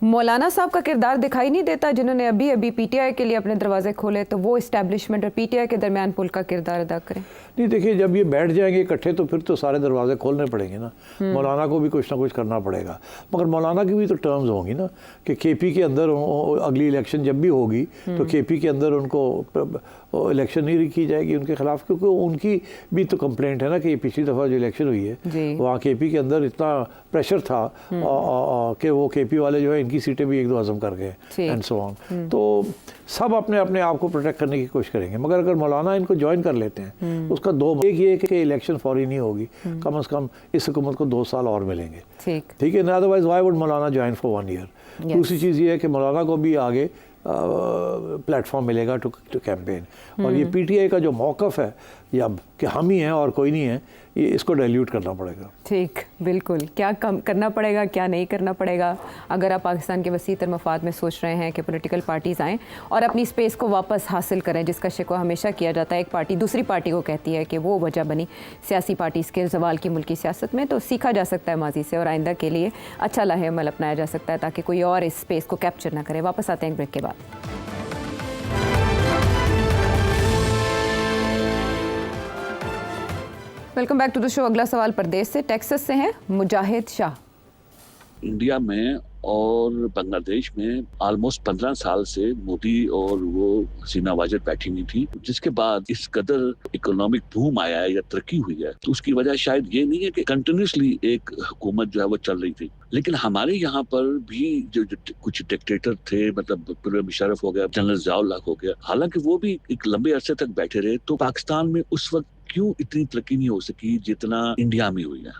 मौलाना साहब का किरदार दिखाई नहीं देता, जिन्होंने अभी अभी पीटीआई के लिए अपने दरवाजे खोले, तो वो इस्टेब्लिशमेंट और पीटीआई के दरमियान पुल का किरदार अदा करें? नहीं, देखिए जब ये बैठ जाएंगे इकट्ठे तो फिर तो सारे दरवाजे खोलने पड़ेंगे ना, मौलाना को भी कुछ ना कुछ करना पड़ेगा। मगर मौलाना की भी तो टर्म्स होंगी ना कि केपी के अंदर अगली इलेक्शन जब भी होगी तो केपी के अंदर उनको इलेक्शन नहीं की जाएगी उनके खिलाफ, क्योंकि उनकी भी तो कंप्लेंट है ना कि पिछली दफ़ा जो इलेक्शन हुई है वहाँ केपी के अंदर इतना प्रेशर था कि वो केपी वाले जो है इनकी सीटें भी एक दो हज़म कर गए एंड सो ऑन। तो सब अपने अपने आप को प्रोटेक्ट करने की कोशिश करेंगे। मगर अगर मौलाना इनको ज्वाइन कर लेते हैं उसका दो, एक ये कि इलेक्शन फौरी नहीं होगी, कम से कम इस हुकूमत को 2 साल और मिलेंगे, ठीक है ना, otherwise why would Maulana join for 1 year। दूसरी चीज़ ये है कि मौलाना को भी आगे प्लेटफॉर्म मिलेगा टू कैंपेन। और ये पीटीआई का जो मौक़िफ़ है या कि हम ही हैं और कोई नहीं है, ये इसको डाइल्यूट करना पड़ेगा। ठीक, बिल्कुल। क्या कम करना पड़ेगा, क्या नहीं करना पड़ेगा? अगर आप पाकिस्तान के वसीतर मफाद में सोच रहे हैं कि पॉलिटिकल पार्टीज़ आएँ और अपनी स्पेस को वापस हासिल करें, जिसका शिकवा हमेशा किया जाता है, एक पार्टी दूसरी पार्टी को कहती है कि वो वजह बनी सियासी पार्टीज़ के ज़वाल की मुल्की सियासत में, तो सीखा जा सकता है माजी से और आइंदा के लिए अच्छा लाहेअमल अपनाया जा सकता है ताकि कोई और इस स्पेस को कैप्चर ना करे। वापस आते हैं ब्रेक के बाद। Welcome back to the show. अगला सवाल प्रदेश से, टेक्सास से हैं मुजाहिद शाह। इंडिया में और बांग्लादेश में ऑलमोस्ट 15 साल से मोदी और वो हसीना वाजिद बैठी हुई थी, जिसके बाद इस कदर इकोनॉमिक बूम आया है या तरक्की हुई है, तो उसकी वजह शायद ये नहीं है कि कंटिन्यूसली एक हुकूमत जो है वो चल रही थी, लेकिन हमारे यहाँ पर भी जो कुछ डिक्टेटर थे, मतलब परवेज मुशर्रफ हो गया, जनरल ज़िया-उल हक हो गया, हालांकि वो भी एक लंबे अरसे तक बैठे रहे, तो पाकिस्तान में उस वक्त क्यों इतनी तरक्की नहीं हो सकी जितना इंडिया में हुई है?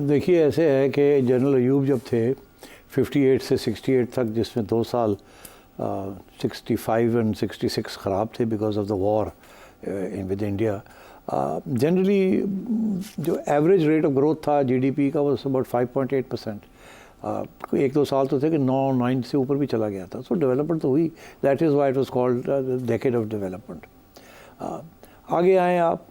देखिए ऐसे है कि जनरल अयूब जब थे 58 से 68 तक, जिसमें 2 साल 65 एंड 66 ख़राब थे because of the war with India, generally जो एवरेज रेट ऑफ ग्रोथ था जीडीपी का वो अबाउट 5.8%। कोई 1-2 साल तो थे कि 9 से ऊपर भी चला गया था। सो डेवलपमेंट तो हुई, that is why it was called decade of development. आगे आए आप,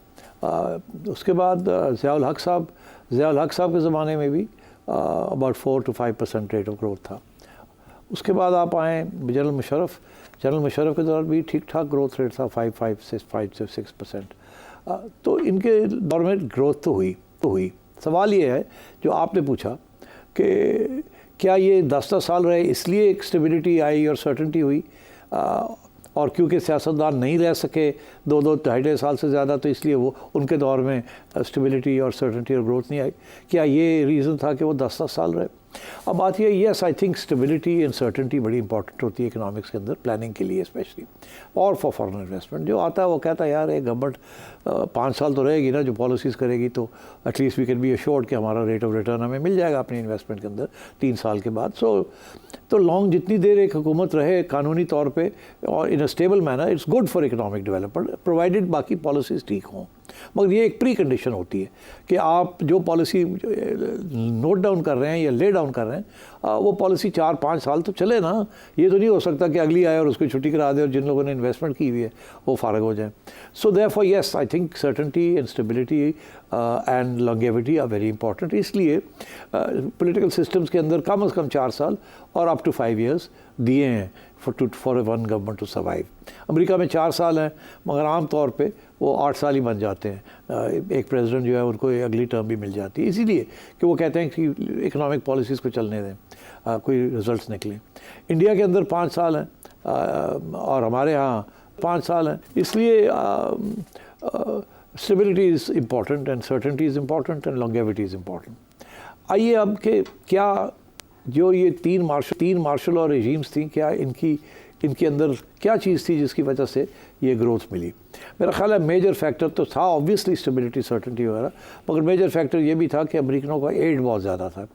उसके बाद ज़ियाउल हक साहब के ज़माने में भी about 4 to 5% rate of growth था। उसके बाद आप आए जनरल मुशर्रफ के दौरान भी ठीक ठाक ग्रोथ रेट था, 5 से 6%। तो इनके दौर में ग्रोथ तो हुई। सवाल ये है जो आपने पूछा कि क्या ये 10 साल रहे इसलिए एक स्टेबिलिटी आई और सर्टेनिटी हुई, और क्योंकि सियासतदान नहीं रह सके 2-2-2.5 साल से ज़्यादा, तो इसलिए वो उनके दौर में स्टेबिलिटी और सर्टेनिटी और ग्रोथ नहीं आई। क्या ये रीज़न था कि वो 10 साल रहे? अब बात ये, yes I think stability and certainty बड़ी इंपॉर्टेंट होती है इकोनॉमिक्स के अंदर, प्लानिंग के लिए स्पेशली, और फॉर फॉरेन इन्वेस्टमेंट। जो आता है वो कहता है यार ये गवर्नमेंट 5 साल तो रहेगी ना, जो पॉलिसीज़ करेगी, तो at least we can be assured कि हमारा रेट ऑफ रिटर्न हमें मिल जाएगा अपनी इन्वेस्टमेंट के अंदर 3 साल के बाद। तो लॉन्ग जितनी देर एक हुकूमत रहे कानूनी तौर पे और in a stable manner, it's good for economic development provided बाकी पॉलिसीज़ ठीक हों। मगर ये एक प्री कंडीशन होती है कि आप जो पॉलिसी नोट डाउन कर रहे हैं या ले डाउन कर रहे हैं, वो पॉलिसी 4-5 साल तो चले ना। ये तो नहीं हो सकता कि अगली आए और उसको छुट्टी करा दे और जिन लोगों ने इन्वेस्टमेंट की हुई है वो फारग हो जाए। So therefore yes I think certainty and stability and longevity are very important. इसलिए पॉलिटिकल सिस्टम्स के अंदर कम से कम 4 साल और अप टू 5 years दिए हैं for one government to survive. America में 4 साल हैं, मगर आम तौर पे वो 8 साल ही बन जाते हैं। एक प्रेसिडेंट जो है उनको अगली टर्म भी मिल जाती है, इसीलिए कि वो कहते हैं कि इकोनॉमिक पॉलिसीज़ को चलने दें, कोई रिजल्ट्स निकलें। इंडिया के अंदर 5 साल हैं और हमारे यहाँ 5 साल हैं, इसलिए stability is important and certainty is important and longevity is important. आइए अब कि क्या जो ये तीन मार्शल और रेजीम्स थी, क्या इनके अंदर क्या चीज़ थी जिसकी वजह से ये ग्रोथ मिली? मेरा ख्याल है मेजर फैक्टर तो था ऑब्वियसली स्टेबिलिटी, सर्टेनिटी वगैरह, मगर मेजर फैक्टर ये भी था कि अमेरिकनों का एड बहुत ज़्यादा था।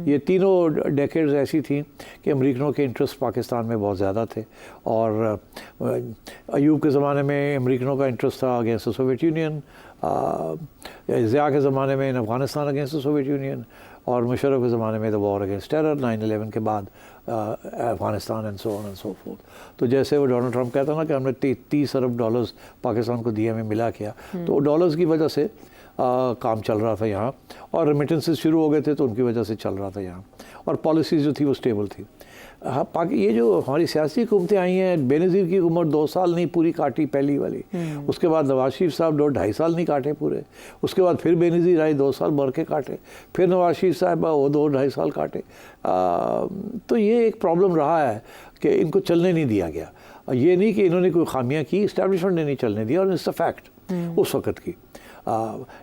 ये तीनों डेकेड्स ऐसी थी कि अमेरिकनों के इंटरेस्ट पाकिस्तान में बहुत ज़्यादा थे, और अयूब के ज़माने में अमेरिकनों का इंटरेस्ट था against the Soviet Union, Zia के ज़माने में in Afghanistan against the Soviet Union, और मुशर्रफ के ज़माने में द वॉर अगेंस्ट टेरर 9/11 के बाद Afghanistan and so on and so forth. तो जैसे वो डोनाल्ड ट्रंप कहता ना कि हमने 30 अरब डॉलर्स पाकिस्तान को दिए, हमें मिला क्या, तो डॉलर्स की वजह से काम चल रहा था यहाँ, और रेमिटेंसेस शुरू हो गए थे तो उनकी वजह से चल रहा था यहाँ, और पॉलिसीज़ जो थी वो स्टेबल थी। ये जो हमारी सियासी हुकूमतें आई हैं, बेनज़ीर की उम्र 2 साल नहीं पूरी काटी पहली वाली, उसके बाद नवाज शरीफ साहब 2-2.5 साल नहीं काटे पूरे, उसके बाद फिर बेनज़ीर आई 2 साल भर के काटे, फिर नवाज शरीफ साहब वो 2-2.5 साल काटे। तो ये एक प्रॉब्लम रहा है कि इनको चलने नहीं दिया गया। ये नहीं कि इन्होंने कोई खामियाँ की, इस्टेब्लिशमेंट ने नहीं चलने दिया, और इट्स अ फैक्ट उस वक़्त की।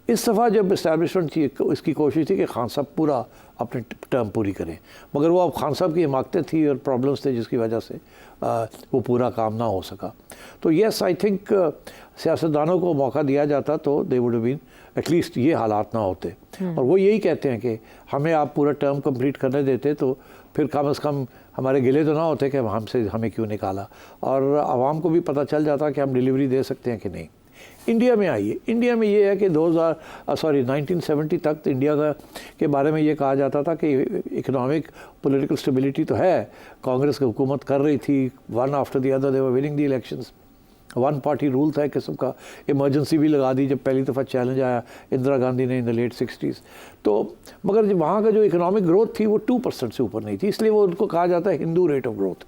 इस दफ़ा जब इस्टेब्लिशमेंट की इसकी कोशिश थी कि खान साहब पूरा अपनी टर्म पूरी करें, मगर वो अब खान साहब की हिमाकतें थी और प्रॉब्लम्स थे जिसकी वजह से वो पूरा काम ना हो सका। तो येस आई थिंक सियासतदानों को मौका दिया जाता तो they would have been at least ये हालात ना होते, और वो यही कहते हैं कि हमें आप पूरा टर्म कंप्लीट करने देते तो फिर कम से कम हमारे गिले तो ना होते कि हमें क्यों निकाला, और आवाम को भी पता चल जाता कि हम डिलीवरी दे सकते हैं कि नहीं। इंडिया में आइए, इंडिया में ये है कि 1970 तक तो इंडिया के बारे में ये कहा जाता था कि इकोनॉमिक पॉलिटिकल स्टेबिलिटी तो है, कांग्रेस की हुकूमत कर रही थी, one after the other they were winning the elections, one party rule था एक किस्म का, इमरजेंसी भी लगा दी जब पहली दफ़ा चैलेंज आया इंदिरा गांधी ने इन द लेट 60s। तो मगर जब वहाँ का जो इकोनॉमिक ग्रोथ थी वो 2% से ऊपर नहीं थी, इसलिए वो उनको कहा जाता है हिंदू रेट ऑफ ग्रोथ।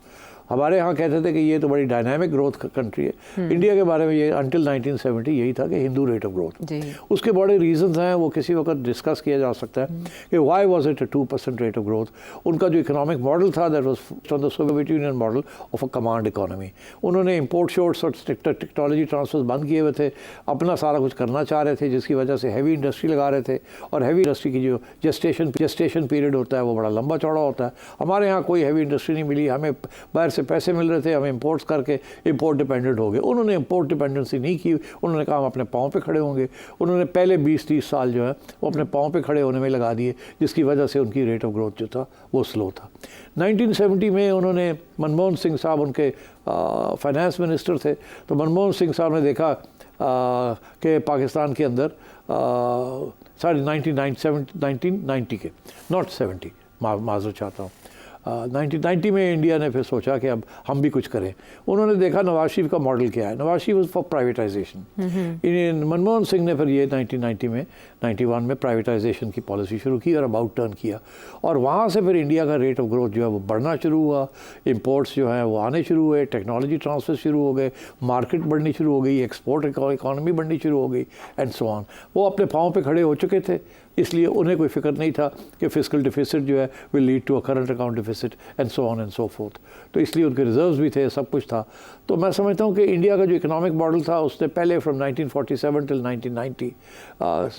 हमारे यहाँ कहते थे कि ये तो बड़ी डायनामिक ग्रोथ कंट्री है। इंडिया के बारे में ये अंटिल 1970 यही था कि हिंदू रेट ऑफ ग्रोथ। उसके बड़े रीजंस हैं, वो किसी वक्त डिस्कस किया जा सकता है कि why was it a 2% rate of growth. उनका जो इकोनॉमिक मॉडल था that was from the Soviet union model of a command economy. उन्होंने इम्पोर्ट शोर्ट्स और टेक्नोलॉजी ट्रांसफर्स बंद किए हुए थे, अपना सारा कुछ करना चाह रहे थे, जिसकी वजह से हैवी इंडस्ट्री लगा रहे थे, और हैवी इंडस्ट्री की जो जेस्टेशन पीरियड होता है वो बड़ा लंबा चौड़ा होता है। हमारे यहाँ कोई हैवी इंडस्ट्री नहीं मिली, हमें बाहर से पैसे मिल रहे थे, हम इंपोर्ट्स करके इंपोर्ट डिपेंडेंट हो गए। उन्होंने इंपोर्ट डिपेंडेंसी नहीं की, उन्होंने कहा हम अपने पाँव पे खड़े होंगे। उन्होंने पहले 20-30 साल जो है वो अपने पाँव पे खड़े होने में लगा दिए, जिसकी वजह से उनकी रेट ऑफ ग्रोथ जो था वो स्लो था। 1970 में उन्होंने, मनमोहन सिंह साहब उनके फाइनेंस मिनिस्टर थे, तो मनमोहन सिंह साहब ने देखा कि पाकिस्तान के अंदर 1990 के, नॉट 70, माजरत चाहता हूँ, 1990 में इंडिया ने फिर सोचा कि अब हम भी कुछ करें। उन्होंने देखा नवाज शरीफ का मॉडल क्या है, नवाज शरीफ फॉर प्राइवेटाइजेशन। मनमोहन सिंह ने फिर ये 1990 में 91 में प्राइवेटाइजेशन की पॉलिसी शुरू की और अबाउट टर्न किया, और वहाँ से फिर इंडिया का रेट ऑफ ग्रोथ जो है वो बढ़ना शुरू हुआ, इंपोर्ट्स जो हैं वो आने शुरू हुए, टेक्नोलॉजी ट्रांसफर शुरू हो गए, मार्केट बढ़नी शुरू हो गई, एक्सपोर्ट इकॉनमी बढ़नी शुरू हो गई, एंड सो ऑन। वो अपने पाँव पे खड़े हो चुके थे, इसलिए उन्हें कोई फिक्र नहीं था कि फिस्कल डिफिसिट जो है will lead to a current account deficit and so on and so forth. तो इसलिए उनके रिजर्व्स भी थे, सब कुछ था। तो मैं समझता हूँ कि इंडिया का जो इकोनॉमिक मॉडल था उसने पहले फ्रॉम 1947 टिल 1990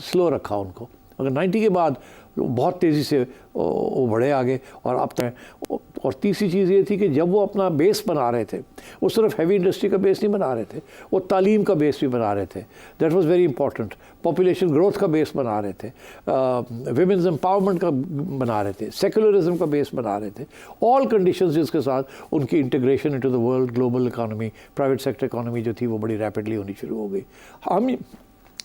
स्लो रखा उनको, मगर 90 के बाद बहुत तेज़ी से वो बढ़े आगे। और अब तक, और तीसरी चीज़ ये थी कि जब वो अपना बेस बना रहे थे, वो सिर्फ हैवी इंडस्ट्री का बेस नहीं बना रहे थे, वो तालीम का बेस भी बना रहे थे। That was very important. Population growth का बेस बना रहे थे, विमेंस एम्पावरमेंट का बना रहे थे, सेकुलरिज्म का बेस बना रहे थे। ऑल कंडीशंस जिसके साथ उनकी integration into the world global economy, private sector economy जो थी वो बड़ी रैपिडली होनी शुरू हो गई।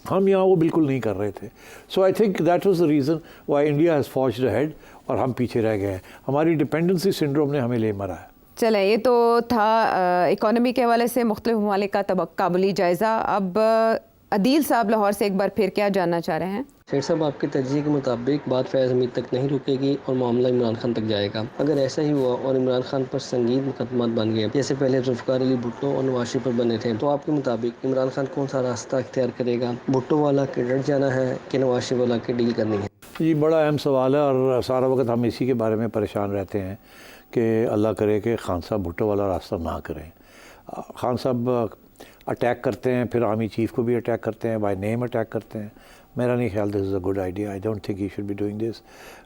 हम यहाँ वो बिल्कुल नहीं कर रहे थे। So I think that was the reason why India has forged ahead और हम पीछे रह गए हैं। हमारी डिपेंडेंसी सिंड्रोम ने हमें ले मरा है। चले, ये तो था इकोनॉमी के हवाले से मुख्तलिफ ममालिक का काबुली जायज़ा। अब अदील साहब लाहौर से एक बार फिर क्या जानना चाह रहे हैं? शेर साहब, आपके तजज़िये के मुताबिक बात फैज़ हमीद तक नहीं रुकेगी और मामला इमरान खान तक जाएगा। अगर ऐसा ही हुआ और इमरान खान पर संगीन मुकदमात बन गए, जैसे पहले जुल्फ़िकार अली भुट्टो और नवाज शरीफ पर बने थे, तो आपके मुताबिक इमरान खान कौन सा रास्ता इख्तियार करेगा? भुट्टो वाला के डट जाना है कि नवाज शरीफ वाला के डील करनी है? जी, बड़ा अहम सवाल है और सारा वक्त हम इसी के बारे में परेशान रहते हैं कि अल्लाह करे कि खान साहब भुट्टो वाला रास्ता ना करें। खान साहब अटैक करते हैं, फिर आर्मी चीफ़ को भी अटैक करते हैं, बाय नेम अटैक करते हैं। मेरा नहीं ख्याल this is a good idea. I don't think he should be doing this.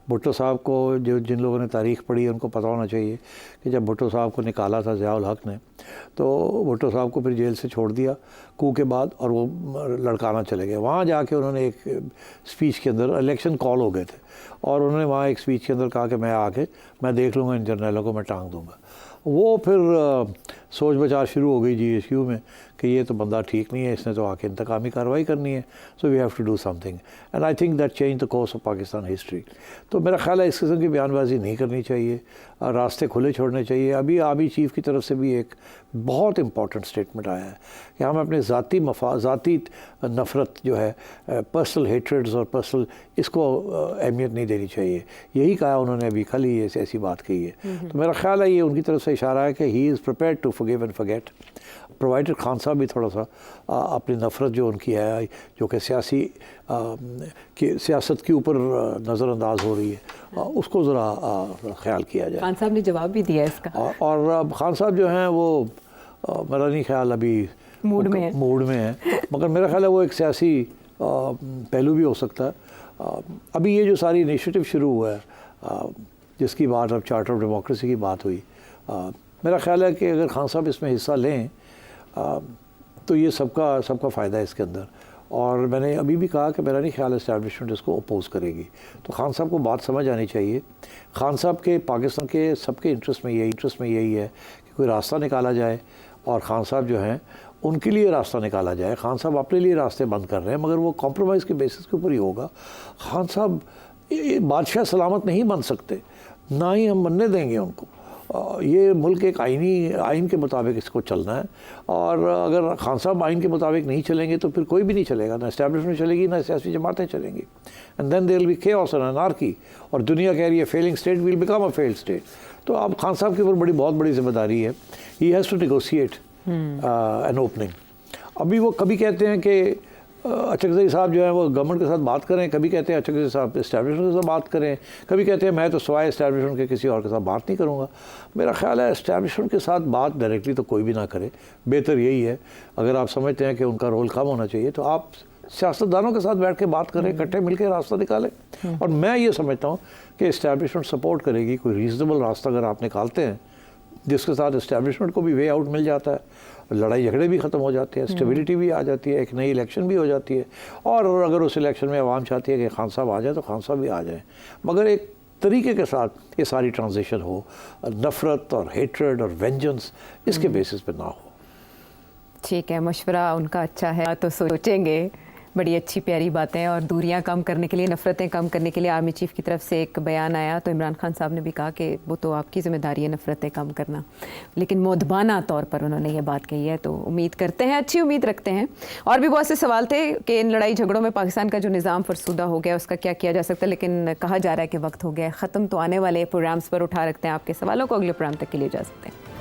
Bhutto साहब को, जो जिन लोगों ने तारीख़ पढ़ी उनको पता होना चाहिए कि जब भुट्टो साहब को निकाला था ज़िया-उल हक़ ने, तो भुट्टो साहब को फिर जेल से छोड़ दिया कू के बाद, और वो लड़काना चले गए। वहाँ जाके उन्होंने एक स्पीच के अंदर, इलेक्शन कॉल हो गए थे, और उन्होंने वहाँ एक स्पीच के अंदर कहा कि मैं देख लूँगा इन जर्नैलों को, मैं टांग दूँगा। वो फिर सोच विचार शुरू हो गई GSU में कि ये तो बंदा ठीक नहीं है, इसने तो आके इंतकामी कार्रवाई करनी है, so we have to do something, and I think that change the course of Pakistan history. तो मेरा ख्याल है इस किस्म की बयानबाजी नहीं करनी चाहिए, रास्ते खुले छोड़ने चाहिए। अभी आर्मी चीफ़ की तरफ से भी एक बहुत इंपॉर्टेंट स्टेटमेंट आया है कि हमें अपने ज़ाती नफ़रत जो है, पर्सनल हेट्रेड्स और पर्सनल, इसको अहमियत नहीं देनी चाहिए। यही कहा उन्होंने अभी कल ही ऐसी बात कही है। तो मेरा ख्याल है ये उनकी तरफ से इशारा है कि he is prepared to forgive and forget, provided Khan साहब भी थोड़ा सा अपनी नफ़रत जो उनकी है, जो कि सियासत के ऊपर नज़रअंदाज हो रही है, उसको ज़रा ख्याल किया जाए। खान साहब ने जवाब भी दिया इसका, और खान साहब जो हैं वो मेरा नहीं ख्याल अभी मूड में है, मगर मेरा ख्याल है वो एक सियासी पहलू भी हो सकता है। अभी ये जो सारी इनिशिएटिव शुरू हुआ है, जिसकी बात अब चार्टर ऑफ डेमोक्रेसी की बात हुई, मेरा ख्याल है कि अगर खान साहब इसमें हिस्सा लें तो ये सबका फ़ायदा है इसके अंदर। और मैंने अभी भी कहा कि मेरा नहीं ख्याल इस्टेब्लिशमेंट इसको अपोज़ करेगी। तो खान साहब को बात समझ आनी चाहिए। खान साहब के, पाकिस्तान के सबके इंटरेस्ट में यही है कि कोई रास्ता निकाला जाए, और खान साहब जो हैं उनके लिए रास्ता निकाला जाए। खान साहब अपने लिए रास्ते बंद कर रहे हैं, मगर वो कॉम्प्रोमाइज़ के बेसिस के ऊपर ही होगा। खान साहब बादशाह सलामत नहीं बन सकते, ना ही हम बनने देंगे उनको। ये मुल्क एक आइन के मुताबिक इसको चलना है, और अगर खान साहब आइन के मुताबिक नहीं चलेंगे तो फिर कोई भी नहीं चलेगा, ना इस्टेब्लिशमेंट चलेगी, ना सियासी जमातें चलेंगी, and then there will be chaos and anarchy. और दुनिया कह रही है failing state will become a failed state. तो अब खान साहब के ऊपर बहुत बड़ी जिम्मेदारी है। He has to negotiate an opening. अभी वो कभी कहते हैं कि अचकज़ई साहब जो है वो गवर्नमेंट के साथ बात करें, कभी कहते हैं अचकज़ई साहब इस्टेब्लिशमेंट के साथ बात करें, कभी कहते हैं मैं तो सिवाय इस्टेब्लिशमेंट के किसी और के साथ बात नहीं करूँगा। मेरा ख्याल है इस्टेब्लिशमेंट के साथ बात डायरेक्टली तो कोई भी ना करे, बेहतर यही है। अगर आप समझते हैं कि उनका रोल कम होना चाहिए तो आप सियासतदानों के साथ बैठ के बात करें, इकट्ठे मिलकर रास्ता निकालें। और मैं ये समझता हूँ कि इस्टेब्लिशमेंट सपोर्ट करेगी। कोई रीज़नेबल रास्ता अगर आप निकालते हैं जिसके साथ इस्टेब्लिशमेंट को भी वे आउट मिल जाता है, लड़ाई झगड़े भी ख़त्म हो जाते हैं, स्टेबिलिटी भी आ जाती है, एक नई इलेक्शन भी हो जाती है। और अगर उस इलेक्शन में आवाम चाहती है कि खान साहब आ जाए तो खान साहब भी आ जाए, मगर एक तरीके के साथ ये सारी ट्रांजिशन हो, नफ़रत और हेट्रेड और वेंजेंस इसके बेसिस पे ना हो। ठीक है, मशवरा उनका अच्छा है तो सोचेंगे। बड़ी अच्छी प्यारी बातें, और दूरियां कम करने के लिए, नफ़रतें कम करने के लिए आर्मी चीफ़ की तरफ से एक बयान आया तो इमरान खान साहब ने भी कहा कि वो तो आपकी ज़िम्मेदारी है नफ़रतें कम करना, लेकिन मोदबाना तौर पर उन्होंने ये बात कही है। तो उम्मीद करते हैं, अच्छी उम्मीद रखते हैं। और भी बहुत से सवाल थे कि इन लड़ाई झगड़ों में पाकिस्तान का जो निज़ाम फरसूदा हो गया उसका क्या किया जा सकता है, लेकिन कहा जा रहा है कि वक्त हो गया है ख़त्म। तो आने वाले प्रोग्राम्स पर उठा रखते हैं आपके सवालों को, अगले प्रोग्राम तक के लिए जा सकते हैं।